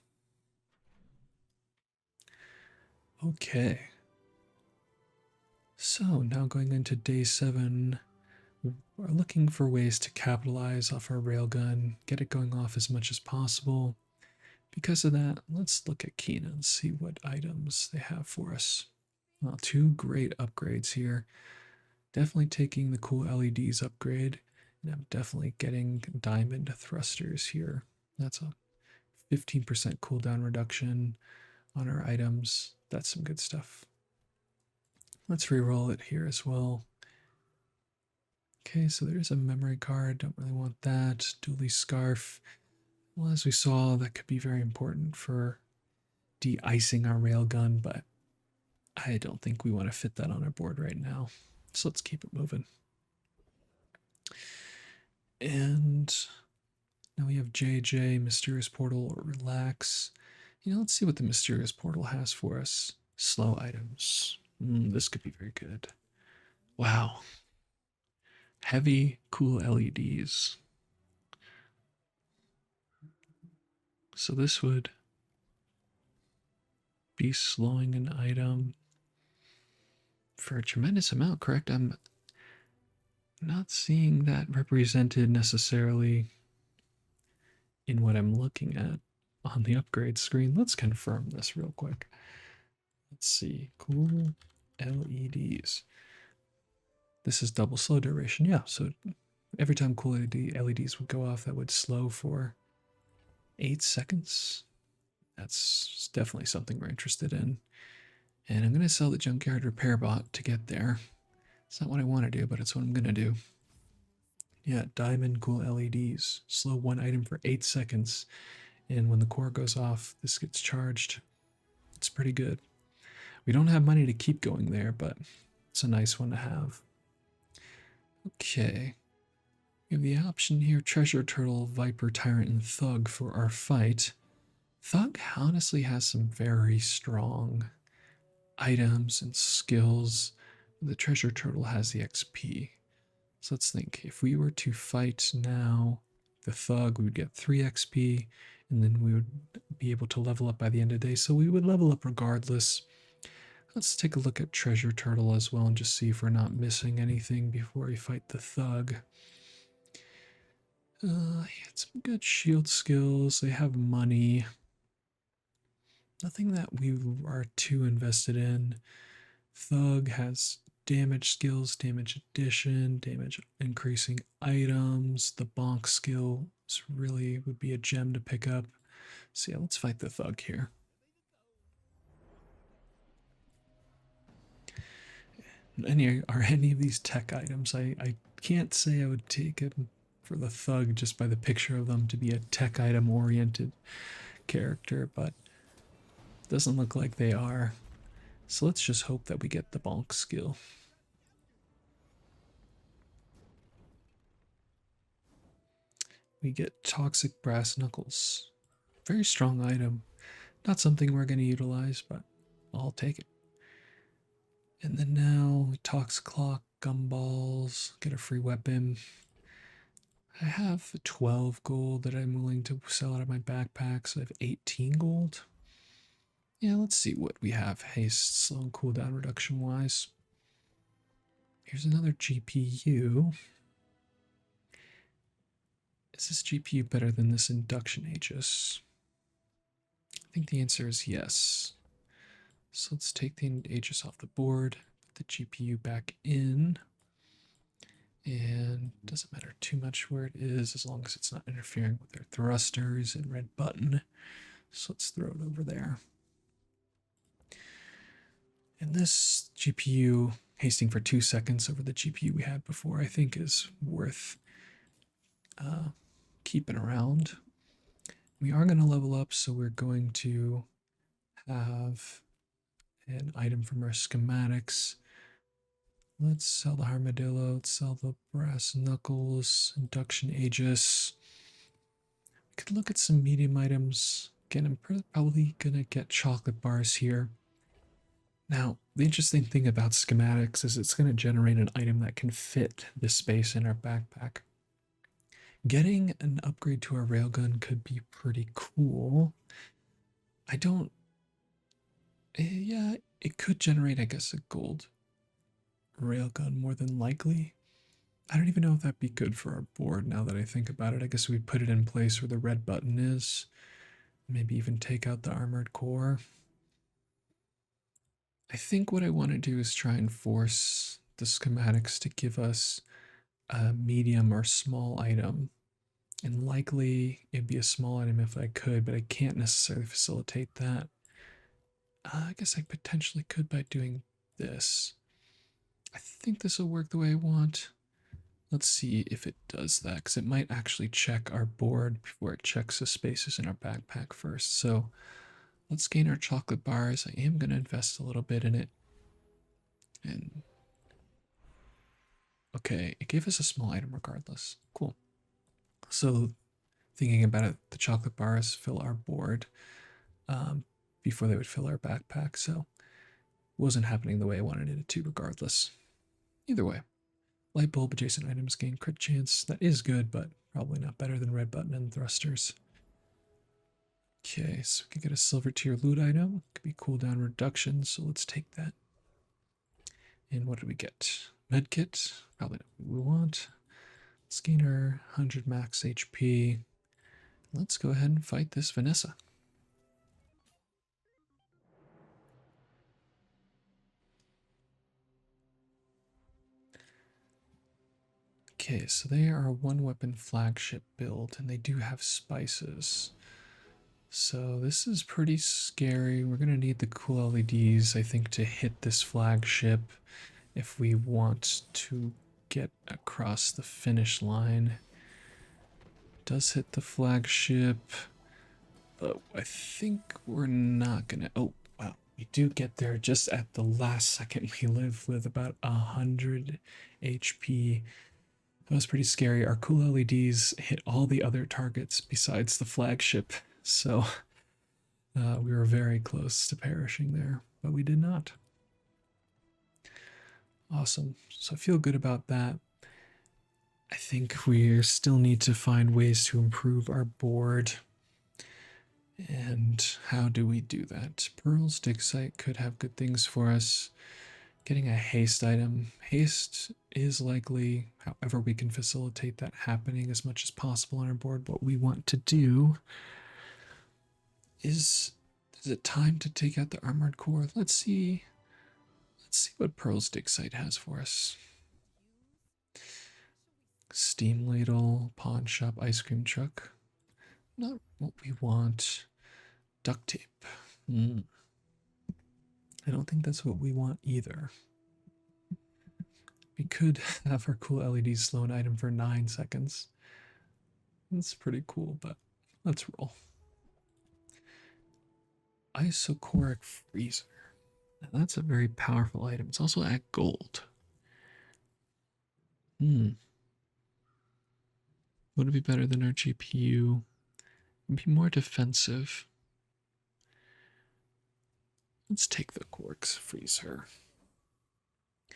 [SPEAKER 1] Okay. So now going into day 7, we're looking for ways to capitalize off our railgun, get it going off as much as possible. Because of that, let's look at Kina and see what items they have for us. Well, 2 great upgrades here. Definitely taking the cool LEDs upgrade, and I'm definitely getting diamond thrusters here. That's a 15% cooldown reduction on our items. That's some good stuff. Let's re-roll it here as well. Okay, so there's a memory card. Don't really want that. Dooley scarf. Well, as we saw, that could be very important for de-icing our railgun, but I don't think we want to fit that on our board right now. So let's keep it moving. And now we have JJ, Mysterious Portal, or Relax. Let's see what the Mysterious Portal has for us. Slow items. This could be very good. Wow. Heavy, cool LEDs. So this would be slowing an item for a tremendous amount, correct? I'm not seeing that represented necessarily in what I'm looking at on the upgrade screen. Let's confirm this real quick. Let's see. Cool LEDs. This is double slow duration. Yeah, so every time cool LEDs would go off, that would slow for 8 seconds. That's definitely something we're interested in. And I'm going to sell the junkyard repair bot to get there. It's not what I want to do, but it's what I'm going to do. Yeah, diamond cool LEDs. Slow one item for 8 seconds. And when the core goes off, this gets charged. It's pretty good. We don't have money to keep going there, but it's a nice one to have. Okay. We have the option here, Treasure Turtle, Viper, Tyrant, and Thug for our fight. Thug honestly has some very strong items and skills. The Treasure Turtle has the XP. So let's think, if we were to fight now the Thug, we would get 3 XP, and then we would be able to level up by the end of the day. So we would level up regardless. Let's take a look at Treasure Turtle as well and just see if we're not missing anything before we fight the Thug. He had some good shield skills. They have money. Nothing that we are too invested in. Thug has damage skills, damage addition, damage increasing items. The bonk skill really would be a gem to pick up. So yeah, let's fight the Thug here. Are any of these tech items? I can't say I would take it for the Thug just by the picture of them to be a tech item oriented character, but it doesn't look like they are. So let's just hope that we get the bonk skill. We get toxic brass knuckles. Very strong item. Not something we're going to utilize, but I'll take it. And then now, Tox Clock, Gumballs, get a free weapon. I have 12 gold that I'm willing to sell out of my backpack, so I have 18 gold. Yeah, let's see what we have haste, slow, and cooldown reduction wise. Here's another GPU. Is this GPU better than this induction Aegis? I think the answer is yes. So let's take the Aegis off the board, put the GPU back in, and it doesn't matter too much where it is as long as it's not interfering with their thrusters and red button. So let's throw it over there. And this GPU hasting for 2 seconds over the GPU we had before, I think is worth keeping around. We are going to level up, so we're going to have an item from our schematics. Let's sell the Armadillo, let's sell the Brass Knuckles, Induction Aegis. We could look at some medium items. Again, I'm probably going to get chocolate bars here. Now, the interesting thing about schematics is it's going to generate an item that can fit this space in our backpack. Getting an upgrade to our railgun could be pretty cool. I don't... Yeah, it could generate, I guess, a gold railgun more than likely. I don't even know if that'd be good for our board now that I think about it. I guess we'd put it in place where the red button is. Maybe even take out the armored core. I think what I want to do is try and force the schematics to give us a medium or small item. And likely it'd be a small item if I could, but I can't necessarily facilitate that. I guess I potentially could by doing this. I think this will work the way I want. Let's see if it does that, because it might actually check our board before it checks the spaces in our backpack first. So let's gain our chocolate bars. I am going to invest a little bit in it. And okay, it gave us a small item regardless. Cool. So thinking about it, the chocolate bars fill our board before they would fill our backpack. So it wasn't happening the way I wanted it to regardless. Either way, light bulb adjacent items gain crit chance. That is good, but probably not better than red button and thrusters. Okay, so we could get a silver tier loot item. Could be cooldown reduction, so let's take that. And what do we get? Medkit, probably not what we want. Let's gain our 100 max HP. Let's go ahead and fight this Vanessa. Okay, so they are a one weapon flagship build, and they do have spices. So this is pretty scary. We're going to need the cool LEDs, I think, to hit this flagship if we want to get across the finish line. Does hit the flagship, but I think we're not going to... Oh, wow. We do get there just at the last second. We live with about 100 HP. That was pretty scary. Our cool LEDs hit all the other targets besides the flagship, so we were very close to perishing there, but we did not. Awesome. So I feel good about that. I think we still need to find ways to improve our board. And how do we do that? Pearl's dig site could have good things for us. Getting a haste item. Haste is likely, however we can facilitate that happening as much as possible on our board. What we want to do is it time to take out the armored core? Let's see what Pearl's dig site has for us. Steam ladle, pawn shop, ice cream truck. Not what we want. Duct tape. I don't think that's what we want either. We could have our cool LED slow an item for 9 seconds. That's pretty cool, but let's roll. Isochoric freezer. Now that's a very powerful item. It's also at gold. Would it be better than our GPU? It'd be more defensive. Let's take the Quarks freezer. I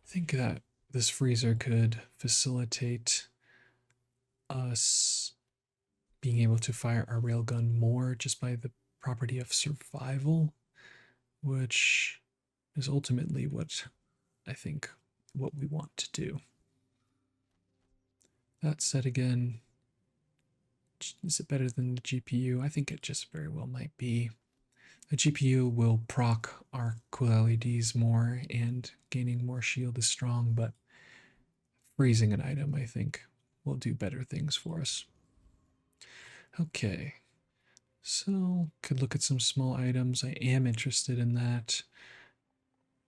[SPEAKER 1] think that this freezer could facilitate us being able to fire our railgun more just by the property of survival, which is ultimately what I think what we want to do. That said, again, is it better than the GPU? I think it just very well might be. The GPU will proc our cool LEDs more, and gaining more shield is strong, but freezing an item, I think, will do better things for us. Okay, so could look at some small items. I am interested in that.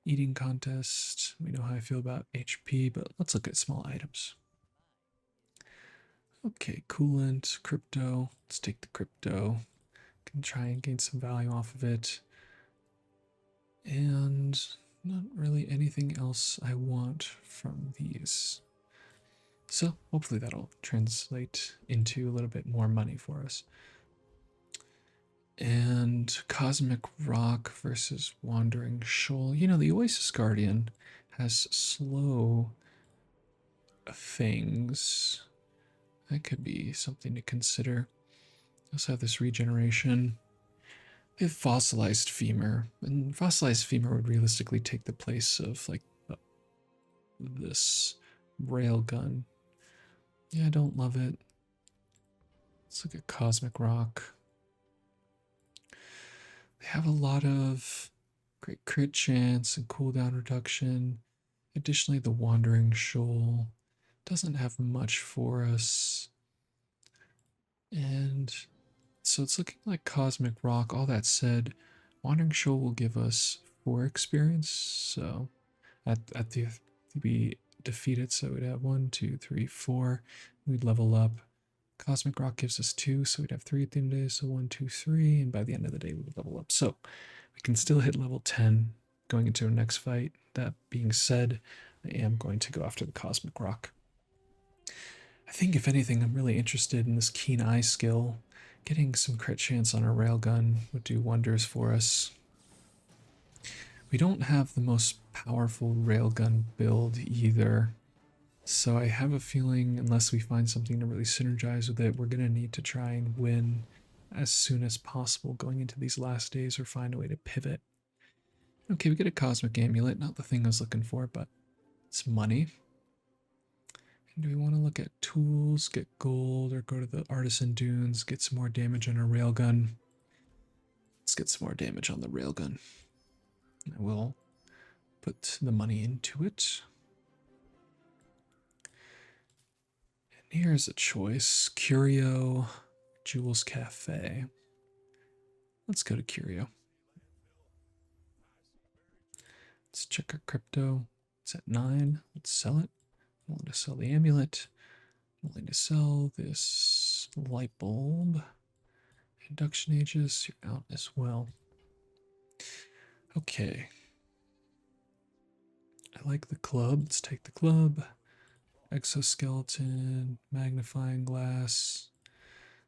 [SPEAKER 1] Eating contest. We know how I feel about HP, but let's look at small items. Okay, coolant, crypto. Let's take the crypto. Can try and gain some value off of it. And not really anything else I want from these. So hopefully that'll translate into a little bit more money for us. And Cosmic Rock versus Wandering Shoal. You know, the Oasis Guardian has slow things. That could be something to consider. Also have this regeneration. We have fossilized femur, and fossilized femur would realistically take the place of like this railgun. Yeah, I don't love it. Let's look at Cosmic Rock. They have a lot of great crit chance and cooldown reduction. Additionally, the Wandering Shoal doesn't have much for us. And so it's looking like Cosmic Rock. All that said, Wandering Shoal will give us 4 experience. So at the we defeat it, so we'd have 1, 2, 3, 4. We'd level up. Cosmic Rock gives us 2, so we'd have 3 at the end of the day. So 1, 2, 3, and by the end of the day, we would level up. So we can still hit level 10 going into our next fight. That being said, I am going to go after the Cosmic Rock. I think, if anything, I'm really interested in this Keen Eye skill. Getting some crit chance on our railgun would do wonders for us. We don't have the most powerful railgun build either, so I have a feeling unless we find something to really synergize with it, we're going to need to try and win as soon as possible going into these last days, or find a way to pivot. Okay, we get a Cosmic Amulet, not the thing I was looking for, but it's money. And do we want to look at tools, get gold, or go to the Artisan Dunes, get some more damage on our railgun? Let's get some more damage on the railgun. I will put the money into it. And here's a choice. Curio, Jules Cafe. Let's go to Curio. Let's check our crypto. It's at 9. Let's sell it. I'm willing to sell the amulet. I'm willing to sell this light bulb. Induction Aegis, you're out as well. Okay. I like the club. Let's take the club. Exoskeleton, magnifying glass.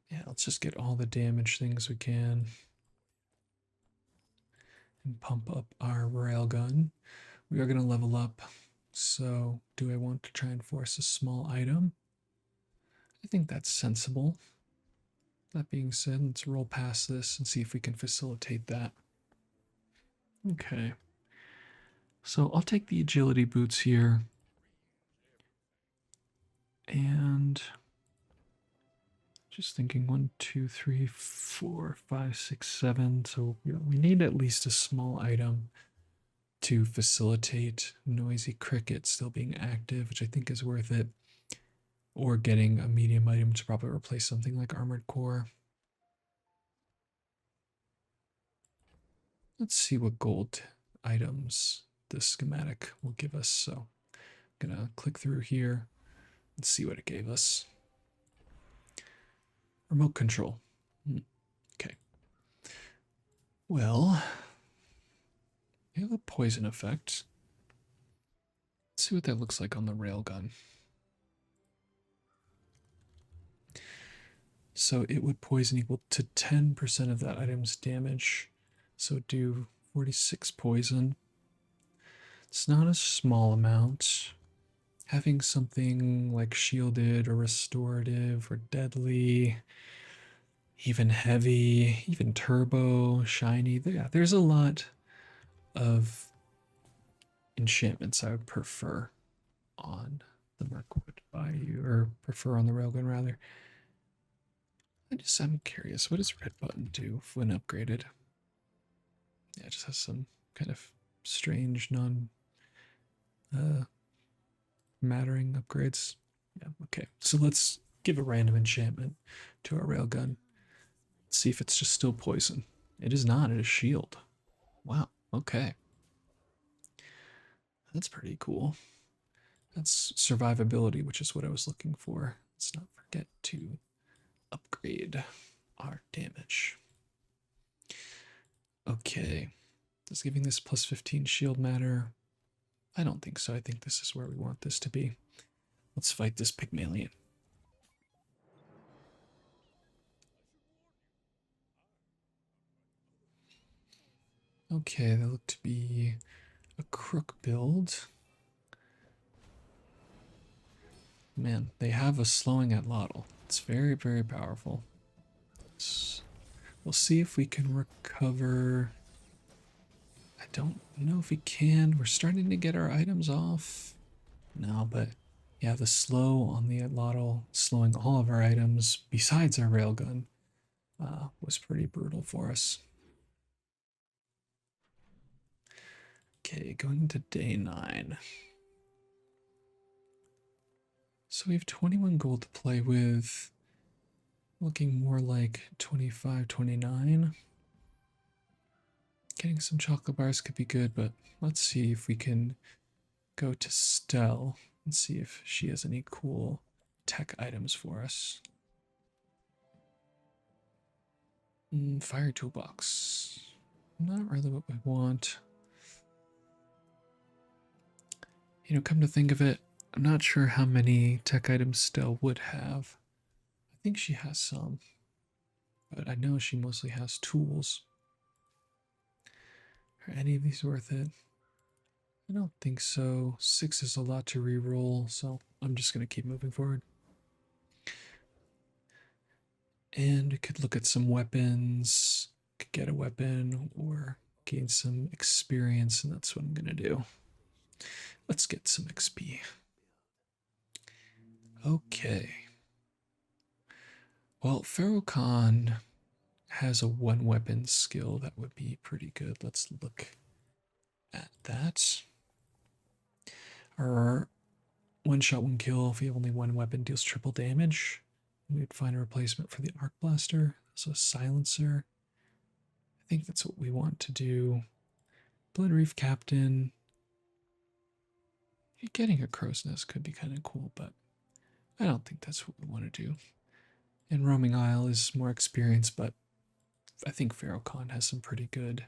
[SPEAKER 1] Yeah, let's just get all the damage things we can. And pump up our railgun. We are going to level up. So, do I want to try and force a small item? I think that's sensible. That being said, let's roll past this and see if we can facilitate that. Okay. So I'll take the agility boots here. And just thinking 1, 2, 3, 4, 5, 6, 7. So we need at least a small item to facilitate Noisy Cricket still being active, which I think is worth it. Or getting a medium item to probably replace something like Armored Core. Let's see what gold items this schematic will give us. So I'm gonna click through here and see what it gave us. Remote control. Okay. Well, we have a poison effect. Let's see what that looks like on the railgun. So it would poison equal to 10% of that item's damage. So do 46 poison. It's not a small amount. having something like shielded or restorative or deadly, even heavy, even turbo, shiny. Yeah, there's a lot of enchantments I would prefer on the Mirkwood Bayou, or prefer on the Railgun rather. I'm curious, what does Red Button do when upgraded? Yeah, it just has some kind of strange non mattering upgrades. Yeah, okay. So let's give a random enchantment to our railgun. Let's see if it's just still poison. It is not, it is shield. Wow, okay. That's pretty cool. That's survivability, which is what I was looking for. Let's not forget to upgrade our damage. Okay. Does giving this plus 15 shield matter? I don't think so. I think this is where we want this to be. Let's fight this Pygmalion. Okay, they look to be a crook build. Man, they have a slowing at Lottle. It's very, very powerful. We'll see if we can recover. I don't know if we can. We're starting to get our items off. No, but yeah, the slow on the Lottle, slowing all of our items besides our railgun, was pretty brutal for us. Okay, going to day 9. So we have 21 gold to play with. Looking more like 25, 29. Getting some chocolate bars could be good, but let's see if we can go to Stell and see if she has any cool tech items for us. Fire toolbox. Not really what we want. You know, come to think of it, I'm not sure how many tech items Stell would have. I think she has some, but I know she mostly has tools. Are any of these worth it? I don't think so. 6 is a lot to re-roll, so I'm just going to keep moving forward. And we could look at some weapons. Could get a weapon or gain some experience, and that's what I'm going to do. Let's get some XP. Okay. Well, Pharaoh Khan has a one weapon skill that would be pretty good. Let's look at that. Our one shot, one kill, if we have only one weapon, deals triple damage. We'd find a replacement for the arc blaster, also a silencer. I think that's what we want to do. Blood Reef Captain. Getting a crow's nest could be kind of cool, but I don't think that's what we want to do. And Roaming Isle is more experience, but I think Pharaoh Khan has some pretty good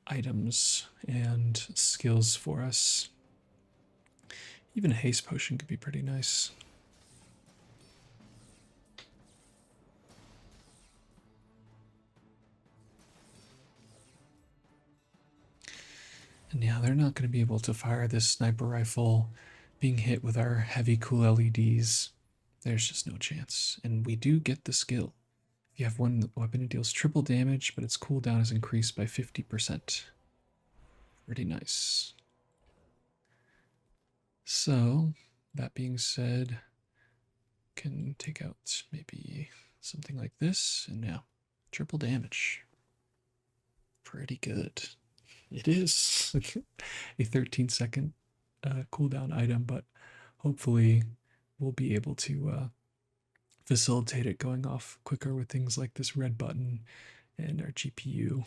[SPEAKER 1] items and skills for us. Even a haste potion could be pretty nice. And yeah, they're not going to be able to fire this sniper rifle being hit with our heavy cool LEDs. There's just no chance. And we do get the skill. If you have one weapon, it deals triple damage, but its cooldown is increased by 50%. Pretty nice. So, that being said, can take out maybe something like this, and now triple damage. Pretty good. It is a 13-second cooldown item, but hopefully we'll be able to facilitate it going off quicker with things like this red button and our GPU.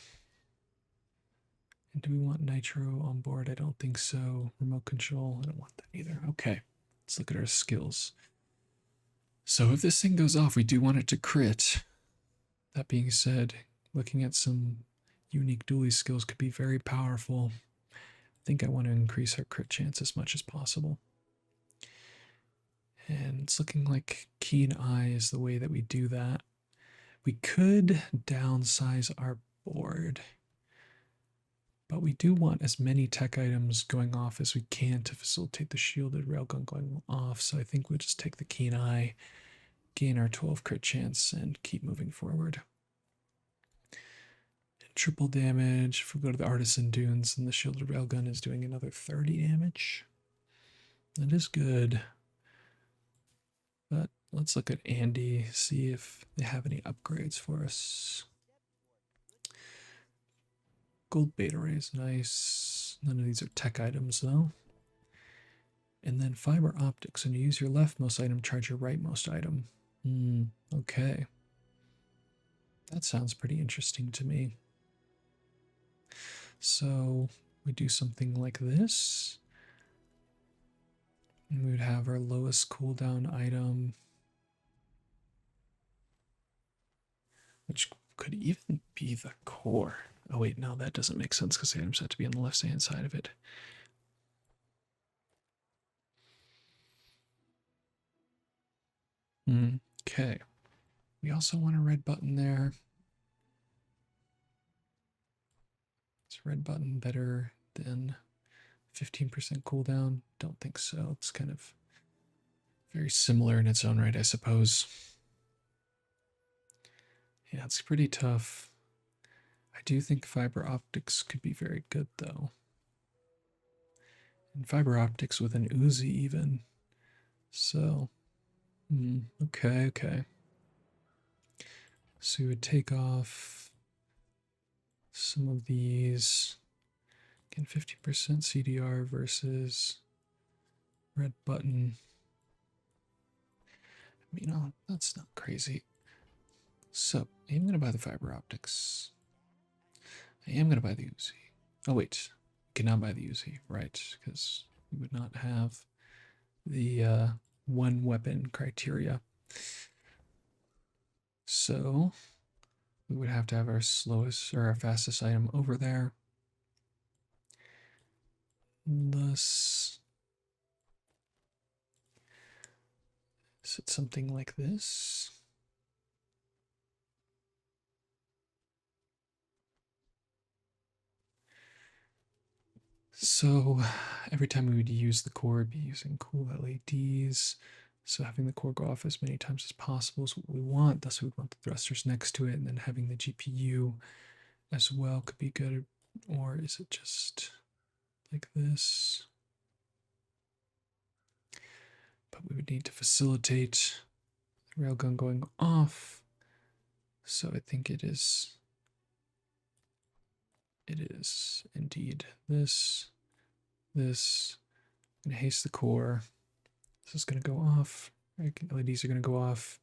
[SPEAKER 1] And do we want nitro on board? I don't think so. Remote control, I don't want that either. Okay, let's look at our skills. So if this thing goes off, we do want it to crit. That being said, looking at some unique Dooley skills could be very powerful. I think I want to increase our crit chance as much as possible. And it's looking like Keen Eye is the way that we do that. We could downsize our board. But we do want as many tech items going off as we can to facilitate the shielded railgun going off. So I think we'll just take the keen eye, gain our 12 crit chance, and keep moving forward. And triple damage. If we go to the Artisan Dunes, and the shielded railgun is doing another 30 damage. That is good. But let's look at Andy, see if they have any upgrades for us. Gold beta ray is nice. None of these are tech items though. And then fiber optics. When you use your leftmost item, charge your rightmost item. Okay. That sounds pretty interesting to me. So we do something like this. And we would have our lowest cooldown item, which could even be the core. Oh wait, no, that doesn't make sense because the items have to be on the left-hand side of it. Okay. We also want a red button there. Is red button better than 15% cooldown? Don't think so. It's kind of very similar in its own right, I suppose. Yeah, it's pretty tough. I do think fiber optics could be very good, though. And fiber optics with an Uzi, even. So, okay. So we would take off some of these. Again, 50% CDR versus red button. You know, that's not crazy. So, I am going to buy the fiber optics. I am going to buy the Uzi. Oh, wait. I cannot buy the Uzi, right? Because we would not have the one weapon criteria. So, we would have to have our slowest or our fastest item over there. Thus, is it something like this? So every time we would use the core, we'd be using cool LEDs. So having the core go off as many times as possible is what we want. Thus, we'd want the thrusters next to it, and then having the GPU as well could be good. Or is it just like this? But we would need to facilitate the railgun going off. So I think it is indeed this, and haste the core. This is going to go off. LEDs are going to go off.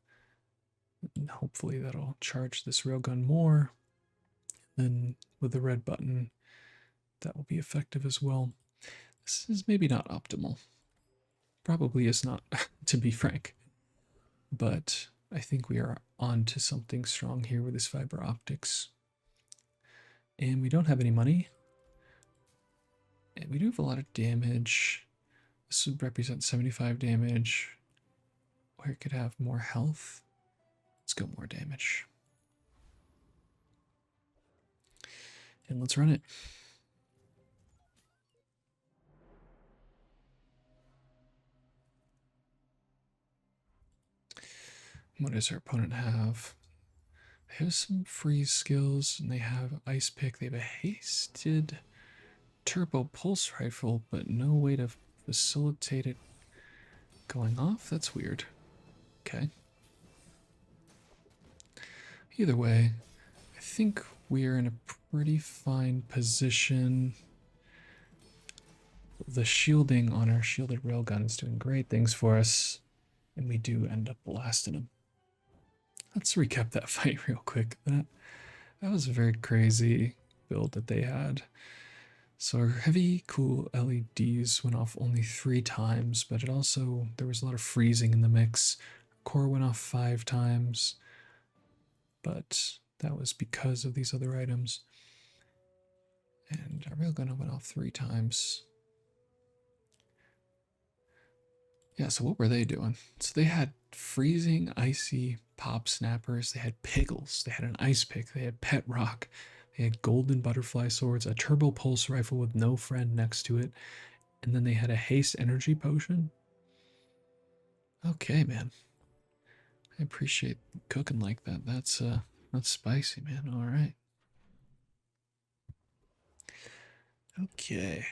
[SPEAKER 1] And hopefully that'll charge this railgun more. Then with the red button, that will be effective as well. This is maybe not optimal. Probably is not, to be frank. But I think we are on to something strong here with this fiber optics. And we don't have any money. And we do have a lot of damage. This would represent 75 damage. Or it could have more health. Let's go more damage. And let's run it. What does our opponent have? They have some freeze skills, and they have ice pick. They have a hasted turbo pulse rifle, but no way to facilitate it going off. That's weird. Okay. Either way, I think we're in a pretty fine position. The shielding on our shielded railgun is doing great things for us, and we do end up blasting them. Let's recap that fight real quick. That was a very crazy build that they had. So our heavy cool LEDs went off only 3 times, but it also, there was a lot of freezing in the mix. Core went off 5 times, but that was because of these other items. And our railgun went off 3 times. Yeah, so what were they doing? So they had freezing, icy pop snappers. They had pickles. They had an ice pick. They had pet rock. They had golden butterfly swords, a turbo pulse rifle with no friend next to it, and then they had a haste energy potion. Okay, man. I appreciate cooking like that. That's spicy, man. All right. Okay.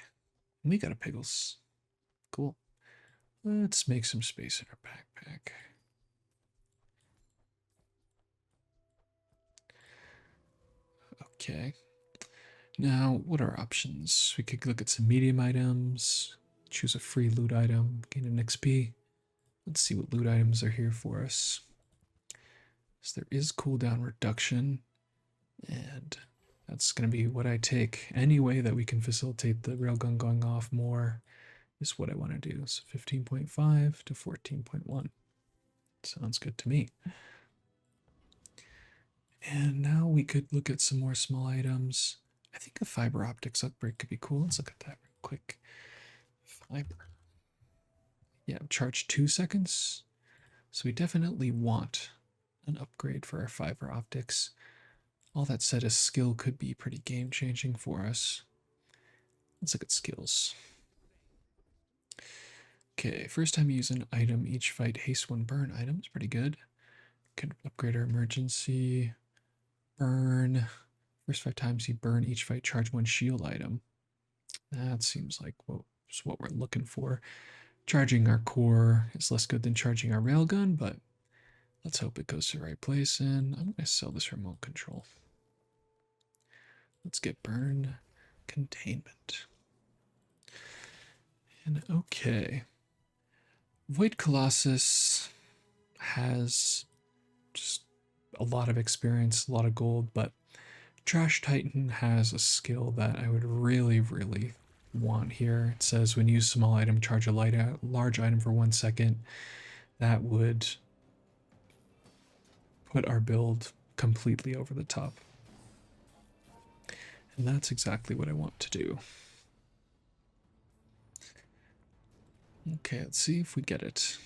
[SPEAKER 1] We got a pickles. Cool. Let's make some space in our backpack. Okay. Now, what are options? We could look at some medium items, choose a free loot item, gain an XP. Let's see what loot items are here for us. So there is cooldown reduction, and that's going to be what I take. Any way that we can facilitate the railgun going off more is what I want to do. So 15.5 to 14.1. Sounds good to me. And now we could look at some more small items. I think a fiber optics upgrade could be cool. Let's look at that real quick. Fiber. Yeah, charge 2 seconds. So we definitely want an upgrade for our fiber optics. All that said, a skill could be pretty game changing for us. Let's look at skills. Okay, first time you use an item, each fight haste one burn item. It's pretty good. Could upgrade our emergency burn. First 5 times you burn each fight, charge 1 shield item. That seems like what we're looking for. Charging our core is less good than charging our railgun, but let's hope it goes to the right place. And I'm going to sell this remote control. Let's get burn containment. And okay. Void Colossus has just a lot of experience, a lot of gold, but Trash Titan has a skill that I would really, really want here. It says when you use small item, charge a large item for 1 second. That would put our build completely over the top. And that's exactly what I want to do. Okay, let's see if we get it.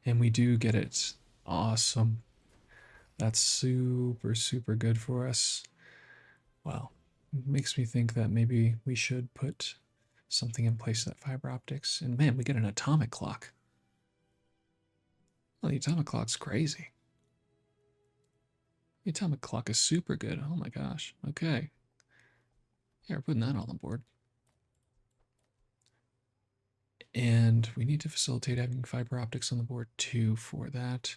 [SPEAKER 1] And we do get it. Awesome. That's super, super good for us. Wow. It makes me think that maybe we should put something in place of that fiber optics. And man, we get an atomic clock. Well, the atomic clock's crazy. The atomic clock is super good. Oh my gosh. Okay. Yeah, we're putting that on the board. And we need to facilitate having fiber optics on the board too for that.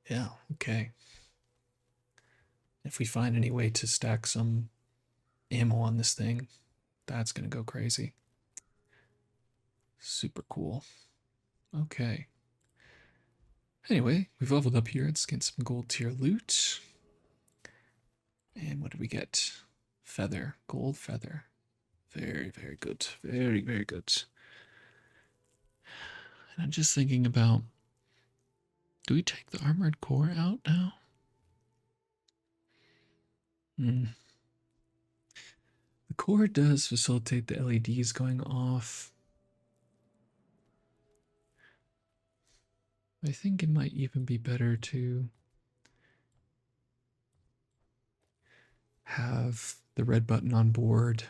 [SPEAKER 1] Yeah, okay. If we find any way to stack some ammo on this thing, that's going to go crazy. Super cool. Okay. Anyway, we've leveled up here. Let's get some gold tier loot. And what did we get? Feather. Gold feather. Very, very good. Very, very good. And I'm just thinking about, do we take the armored core out now? The core does facilitate the LEDs going off. I think it might even be better to have the red button on board,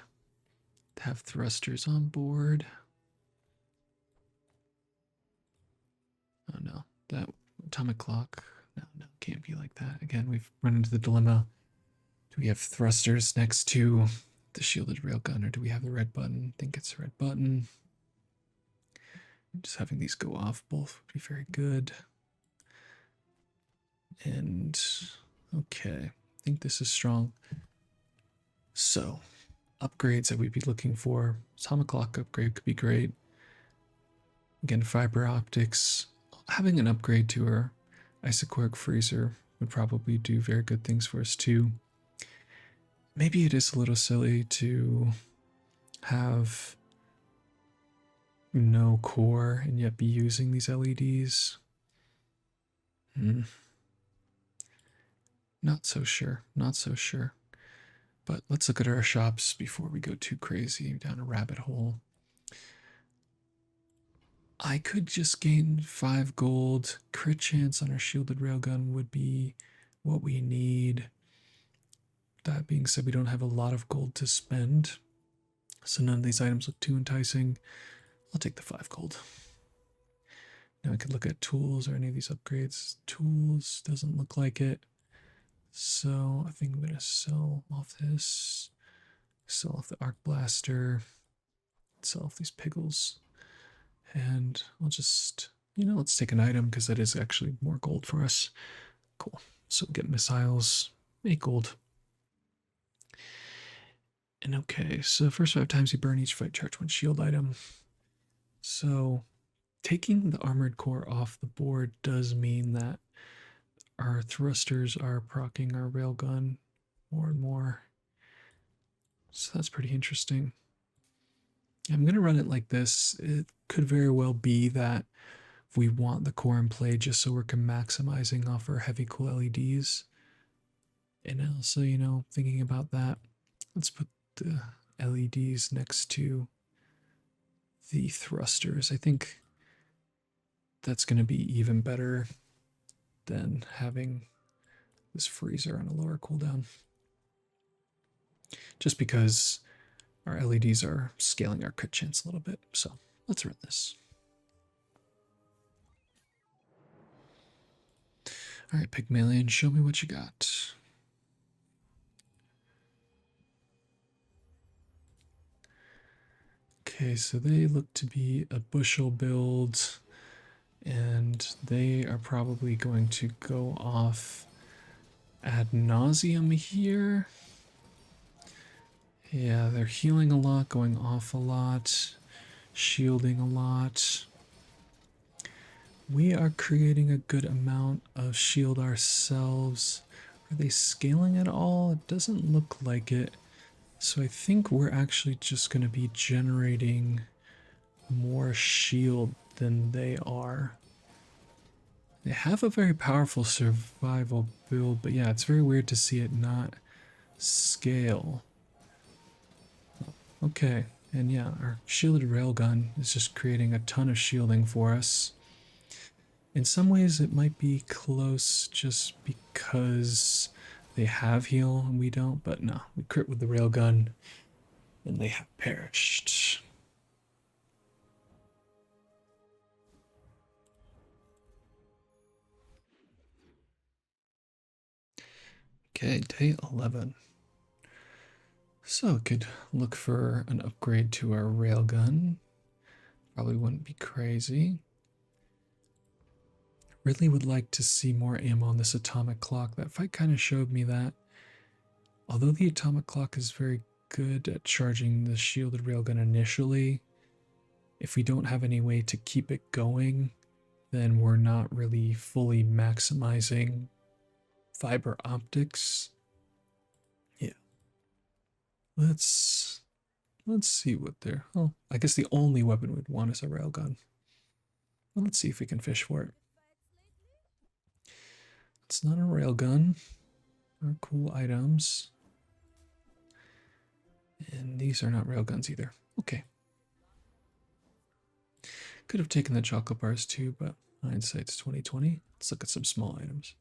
[SPEAKER 1] to have thrusters on board. Oh no, that atomic clock. No, can't be like that. Again, we've run into the dilemma. Do we have thrusters next to the shielded railgun, or do we have the red button? I think it's the red button. Just having these go off both would be very good. And okay, I think this is strong. So, upgrades that we'd be looking for. Atomic clock upgrade could be great. Again, fiber optics. Having an upgrade to our isochoric freezer would probably do very good things for us too. Maybe it is a little silly to have no core and yet be using these LEDs. Not so sure. Not so sure. But let's look at our shops before we go too crazy down a rabbit hole. I could just gain 5 gold. Crit chance on our shielded railgun would be what we need. That being said, we don't have a lot of gold to spend, so none of these items look too enticing. I'll take the 5 gold. Now I could look at tools or any of these upgrades. Tools doesn't look like it. So I think I'm going to sell off this, sell off the arc blaster, sell off these piggles. And I'll just, let's take an item because that is actually more gold for us. Cool. So we'll get missiles, 8 gold. And okay, so first 5 times you burn each fight, charge 1 shield item. So taking the armored core off the board does mean that our thrusters are proccing our railgun more and more. So that's pretty interesting. I'm going to run it like this. It could very well be that we want the core in play just so we're maximizing off our heavy cool LEDs. And also, thinking about that, let's put the LEDs next to the thrusters. I think that's going to be even better than having this freezer on a lower cooldown. Just because our LEDs are scaling our crit chance a little bit. So let's run this. All right, Pygmalion, show me what you got. Okay, so they look to be a bushel build, and they are probably going to go off ad nauseum here. Yeah, they're healing a lot, going off a lot, shielding a lot. We are creating a good amount of shield ourselves. Are they scaling at all? It doesn't look like it. So I think we're actually just going to be generating more shield than they are. They have a very powerful survival build, but yeah, it's very weird to see it not scale. Okay, and yeah, our shielded railgun is just creating a ton of shielding for us. In some ways it might be close just because they have heal and we don't, but no, we crit with the railgun and they have perished. Okay, day 11. So could look for an upgrade to our railgun. Probably wouldn't be crazy. Really would like to see more ammo on this atomic clock. That fight kind of showed me that. Although the atomic clock is very good at charging the shielded railgun initially, if we don't have any way to keep it going, then we're not really fully maximizing fiber optics. Yeah. Let's see what they're... Oh, I guess the only weapon we'd want is a railgun. Well, let's see if we can fish for it. It's not a railgun. Are cool items. And these are not railguns either. Okay. Could have taken the chocolate bars too, but hindsight's 2020. Let's look at some small items.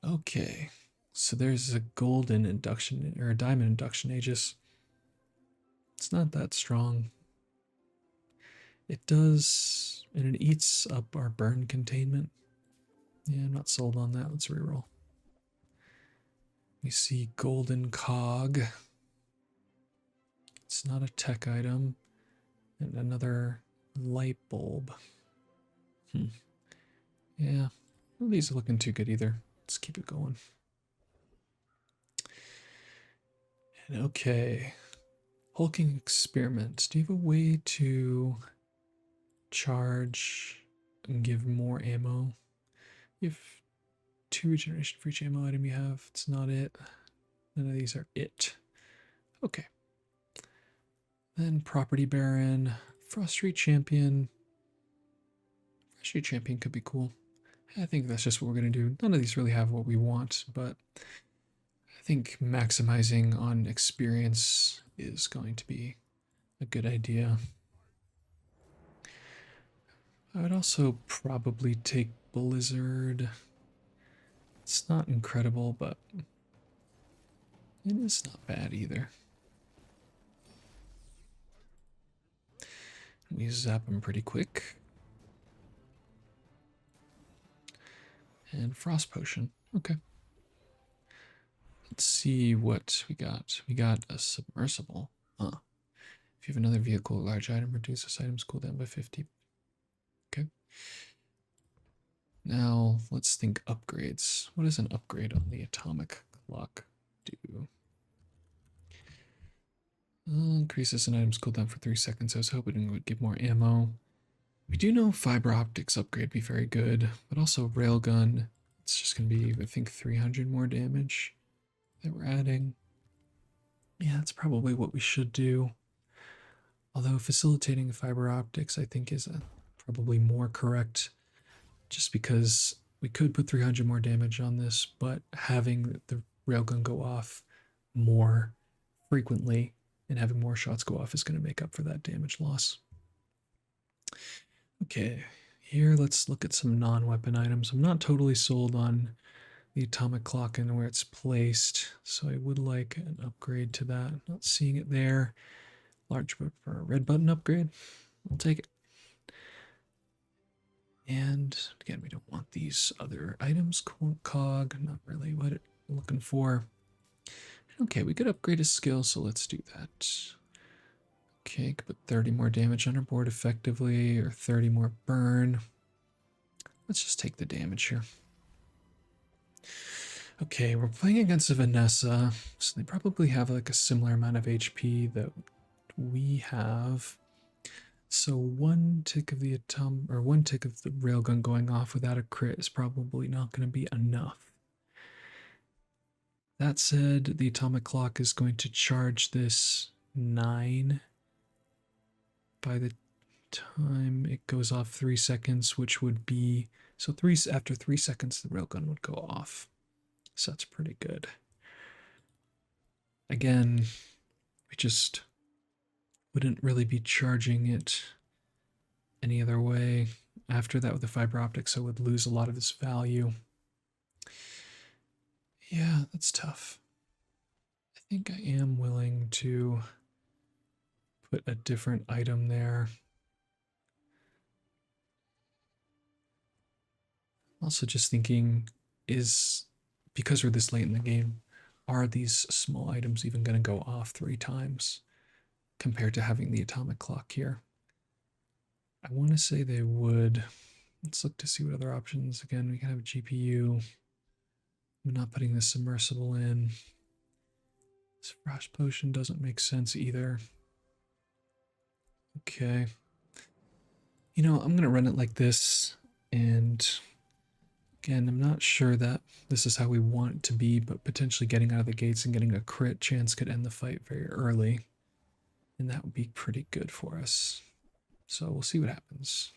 [SPEAKER 1] Okay. So there's a golden induction, or a diamond induction Aegis. It's not that strong. It does, and it eats up our burn containment. Yeah, I'm not sold on that. Let's reroll. We see golden cog. It's not a tech item. And another light bulb. Yeah, well, these are looking too good either. Let's keep it going. And okay. Hulking experiment. Do you have a way to charge and give more ammo? You have 2 regeneration for each ammo item you have. It's not it. None of these are it. Okay. Then Property Baron, Frost Street Champion. Frost Street Champion could be cool. I think that's just what we're going to do. None of these really have what we want, but I think maximizing on experience is going to be a good idea. I would also probably take Blizzard. It's not incredible, but it is not bad either. We zap them pretty quick. And Frost Potion. Okay. Let's see what we got. We got a submersible. Huh. If you have another vehicle, a large item, reduce this item's cooldown by 50. Okay. Now, let's think upgrades. What does an upgrade on the atomic clock do? Increases an item's cooldown for 3 seconds. I was hoping it would give more ammo. We do know fiber optics upgrade be very good, but also railgun. It's just going to be, I think, 300 more damage that we're adding. Yeah, that's probably what we should do. Although facilitating fiber optics, I think, is probably more correct, just because we could put 300 more damage on this, but having the railgun go off more frequently and having more shots go off is going to make up for that damage loss. Okay, here let's look at some non-weapon items. I'm not totally sold on the atomic clock and where it's placed, so I would like an upgrade to that. Not seeing it there. Large red button upgrade. I'll take it. And again, we don't want these other items. Cog, not really what I'm looking for. Okay, we could upgrade a skill, so let's do that. Okay, could put 30 more damage on our board effectively, or 30 more burn. Let's just take the damage here. Okay, we're playing against a Vanessa, so they probably have like a similar amount of HP that we have. So one tick of the one tick of the railgun going off without a crit is probably not going to be enough. That said, the atomic clock is going to charge this 9 by the time it goes off 3 seconds, which would be so after 3 seconds the railgun would go off. So that's pretty good. Again, we just wouldn't really be charging it any other way. After that with the fiber optics, so it would lose a lot of its value. Yeah, that's tough. I think I am willing to put a different item there. Also just thinking, is because we're this late in the game, are these small items even going to go off 3 times compared to having the atomic clock here? I want to say they would. Let's look to see what other options. Again, we can have a GPU. I'm not putting the submersible in. This frost potion doesn't make sense either. Okay. You know, I'm going to run it like this. And again, I'm not sure that this is how we want it to be, but potentially getting out of the gates and getting a crit chance could end the fight very early. And that would be pretty good for us. So we'll see what happens.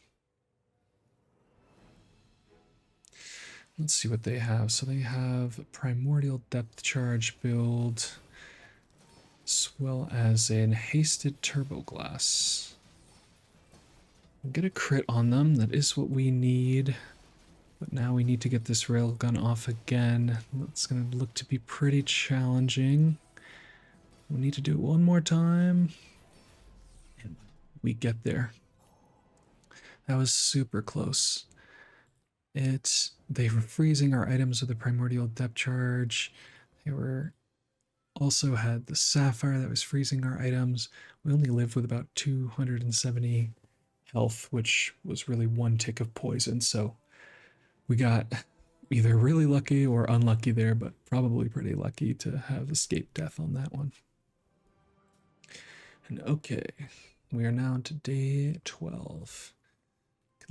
[SPEAKER 1] Let's see what they have. So they have a primordial depth charge build, as well as an hasted turbo glass. We'll get a crit on them. That is what we need. But now we need to get this railgun off again. That's going to look to be pretty challenging. We need to do it one more time. And we get there. That was super close. They were freezing our items with a primordial depth charge. They were also had the sapphire that was freezing our items. We only lived with about 270 health, which was really 1 tick of poison. So we got either really lucky or unlucky there, but probably pretty lucky to have escaped death on that one. And okay, we are now to day 12.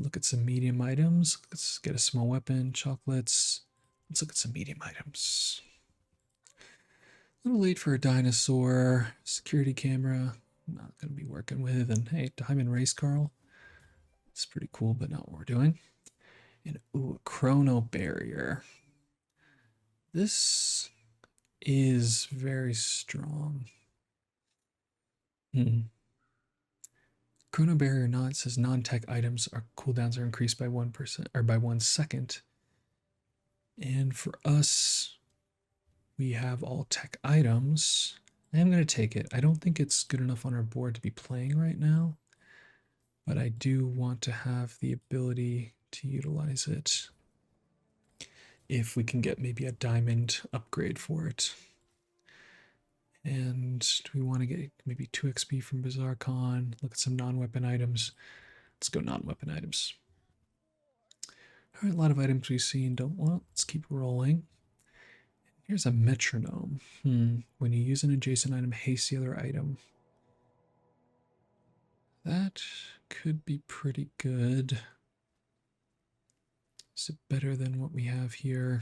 [SPEAKER 1] Look at some medium items. Let's get a small weapon, chocolates. Let's look at some medium items. A little late for a dinosaur. Security camera. Not going to be working with. And hey, diamond race car. It's pretty cool, but not what we're doing. And ooh, a chrono barrier. This is very strong. Chrono barrier or not, it says non-tech items are cooldowns are increased by 1% or by 1 second. And for us, we have all tech items. I am going to take it. I don't think it's good enough on our board to be playing right now, but I do want to have the ability to utilize it if we can get maybe a diamond upgrade for it. And do we want to get maybe 2 XP from Bazaar Con? Look at some non-weapon items. Let's go non-weapon items. All right, a lot of items we've seen, don't want. Let's keep rolling. Here's a metronome. When you use an adjacent item, haste the other item. That could be pretty good. Is it better than what we have here?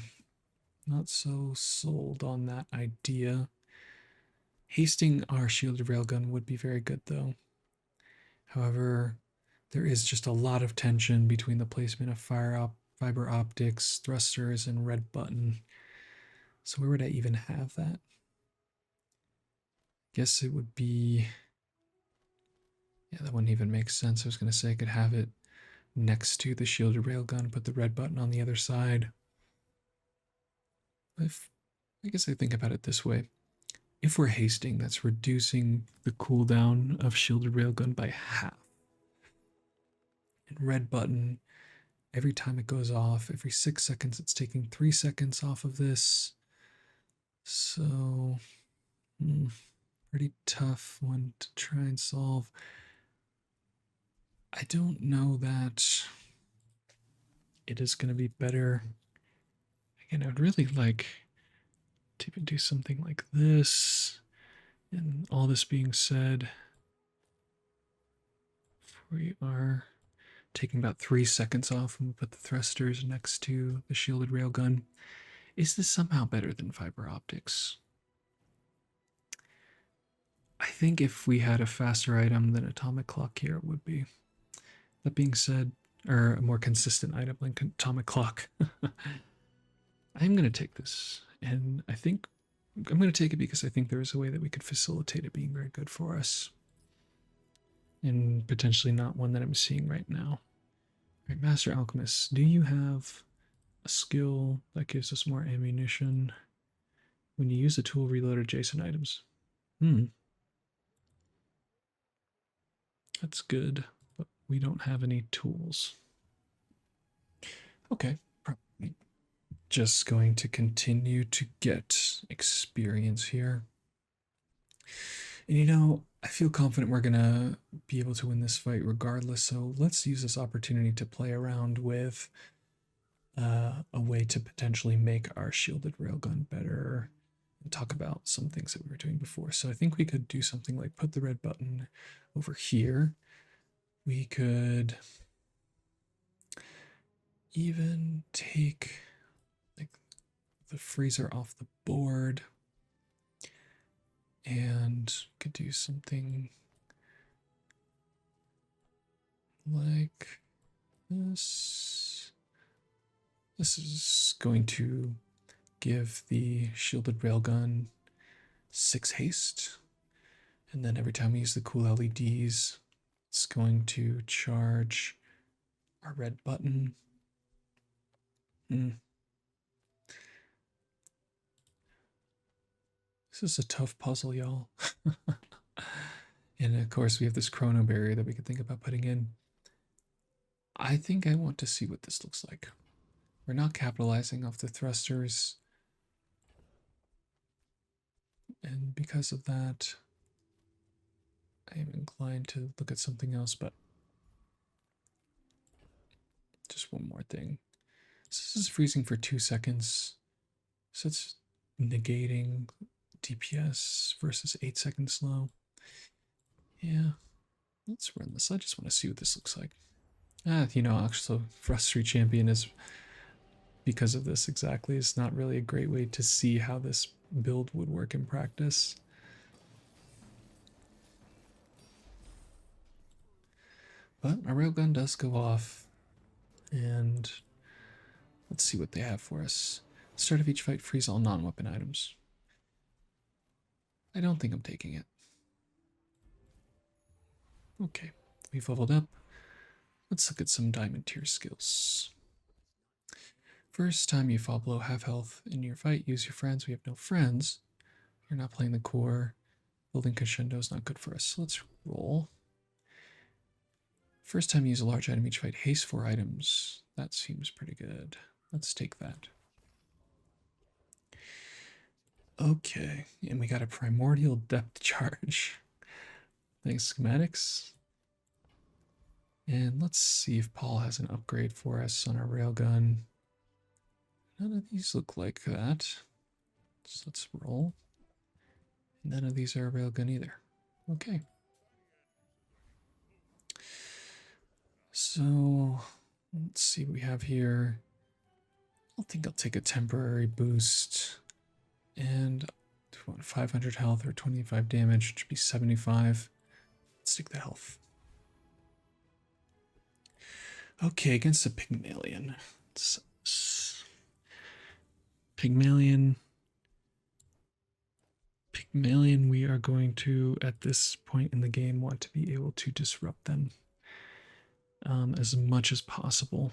[SPEAKER 1] Not so sold on that idea. Hasting our shielded railgun would be very good, though. However, there is just a lot of tension between the placement of fiber optics, thrusters, and red button. So where would I even have that? Guess it would be... Yeah, that wouldn't even make sense. I was going to say I could have it next to the shielded railgun, put the red button on the other side. I guess I think about it this way. If we're hasting, that's reducing the cooldown of shielded railgun by half. And red button, every time it goes off, every 6 seconds, it's taking 3 seconds off of this. So, pretty tough one to try and solve. I don't know that it is going to be better. Again, I would really like to even do something like this. And all this being said, we are taking about 3 seconds off when we put the thrusters next to the shielded railgun. Is this somehow better than fiber optics? I think if we had a faster item than atomic clock here, it would be. That being said, or a more consistent item like atomic clock. I'm going to take this, and I think I'm going to take it because I think there is a way that we could facilitate it being very good for us. And potentially not one that I'm seeing right now. All right, Master Alchemist, do you have a skill that gives us more ammunition when you use a tool, reload adjacent items? That's good, but we don't have any tools. Okay, probably just going to continue to get experience here. And you know, I feel confident we're gonna be able to win this fight regardless, so let's use this opportunity to play around with a way to potentially make our shielded railgun better and talk about some things that we were doing before. So I think we could do something like put the red button over here. We could even take like the freezer off the board and could do something like this. This is going to give the shielded railgun 6 haste, and then every time we use the cool LEDs, it's going to charge our red button. This is a tough puzzle, y'all. And of course, we have this chrono barrier that we could think about putting in. I think I want to see what this looks like. We're not capitalizing off the thrusters. And because of that, I am inclined to look at something else, but just one more thing. So this is freezing for 2 seconds. So it's negating DPS versus 8 seconds slow. Yeah, let's run this. I just want to see what this looks like. You know, actually, Frustry Champion is, because of this exactly, it's not really a great way to see how this build would work in practice. But our railgun does go off, and let's see what they have for us. Start of each fight, freeze all non-weapon items. I don't think I'm taking it. Okay, we've leveled up. Let's look at some diamond tier skills. First time you fall below half health in your fight, use your friends. We have no friends. You're not playing the core. Building crescendo is not good for us. So let's roll. First time you use a large item each fight, haste 4 items. That seems pretty good. Let's take that. Okay, and we got a primordial depth charge. Thanks, schematics. And let's see if Paul has an upgrade for us on our railgun. None of these look like that. So let's roll. None of these are a railgun either. Okay. So let's see what we have here. I think I'll take a temporary boost. And 500 health or 25 damage, which should be 75. Let's take the health. Okay, against a Pygmalion. Pygmalion, we are going to, at this point in the game, want to be able to disrupt them as much as possible.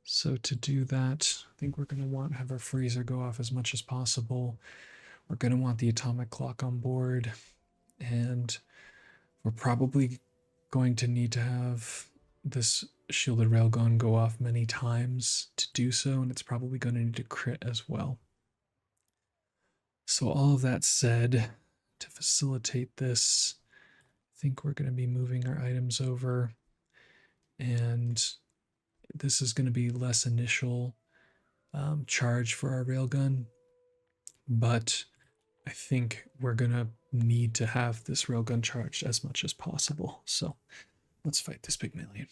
[SPEAKER 1] So to do that, I think we're going to have our freezer go off as much as possible. We're going to want the atomic clock on board, and we're probably going to need to have this shielded railgun go off many times to do so, and it's probably going to need to crit as well. So all of that said, to facilitate this, I think we're going to be moving our items over, and this is going to be less initial charge for our railgun, but I think we're going to need to have this railgun charged as much as possible. So let's fight this Pygmalion.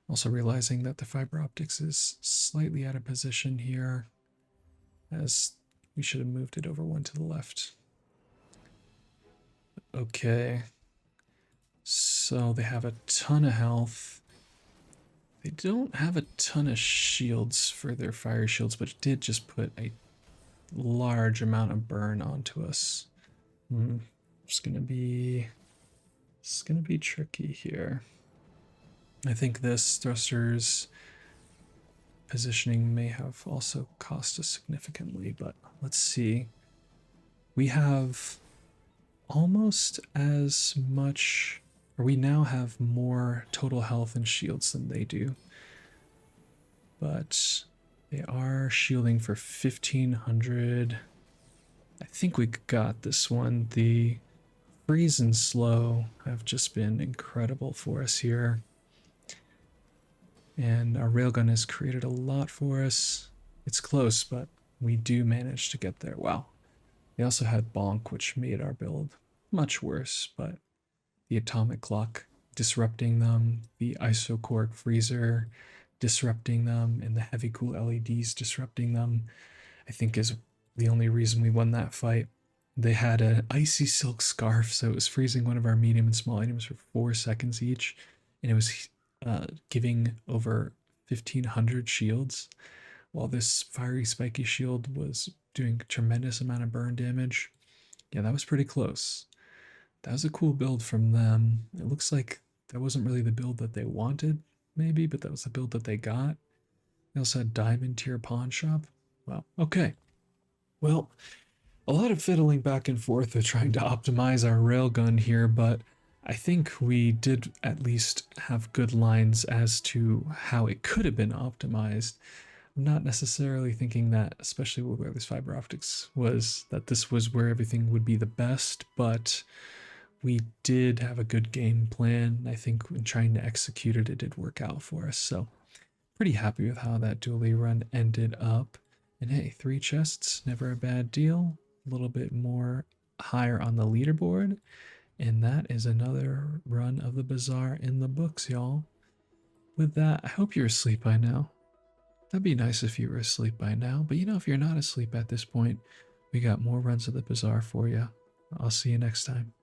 [SPEAKER 1] Also realizing that the fiber optics is slightly out of position here, as we should have moved it over one to the left. Okay. So they have a ton of health. They don't have a ton of shields for their fire shields, but it did just put a large amount of burn onto us. It's gonna be tricky here. I think this thruster's positioning may have also cost us significantly, but let's see. We have almost as much, or we now have more total health and shields than they do. But they are shielding for 1500. I think we got this one. The freeze and slow have just been incredible for us here. And our railgun has created a lot for us. It's close, but we do manage to get there. Wow. They also had bonk, which made our build much worse, but the atomic clock disrupting them, the isocork freezer disrupting them, and the heavy cool LEDs disrupting them, I think is the only reason we won that fight. They had an icy silk scarf, so it was freezing one of our medium and small items for 4 seconds each, and it was giving over 1500 shields, while this fiery spiky shield was doing a tremendous amount of burn damage. Yeah, that was pretty close. That was a cool build from them. It looks like that wasn't really the build that they wanted, maybe, but that was the build that they got. They also had diamond tier pawn shop. Wow, okay. Well, a lot of fiddling back and forth with trying to optimize our railgun here, but I think we did at least have good lines as to how it could have been optimized. I'm not necessarily thinking that, especially where this fiber optics was, that this was where everything would be the best, but we did have a good game plan. I think in trying to execute it, it did work out for us. So pretty happy with how that Dooley run ended up. And hey, 3 chests, never a bad deal. A little bit more higher on the leaderboard. And that is another run of the Bazaar in the books, y'all. With that, I hope you're asleep by now. That'd be nice if you were asleep by now. But you know, if you're not asleep at this point, we got more runs of the Bazaar for you. I'll see you next time.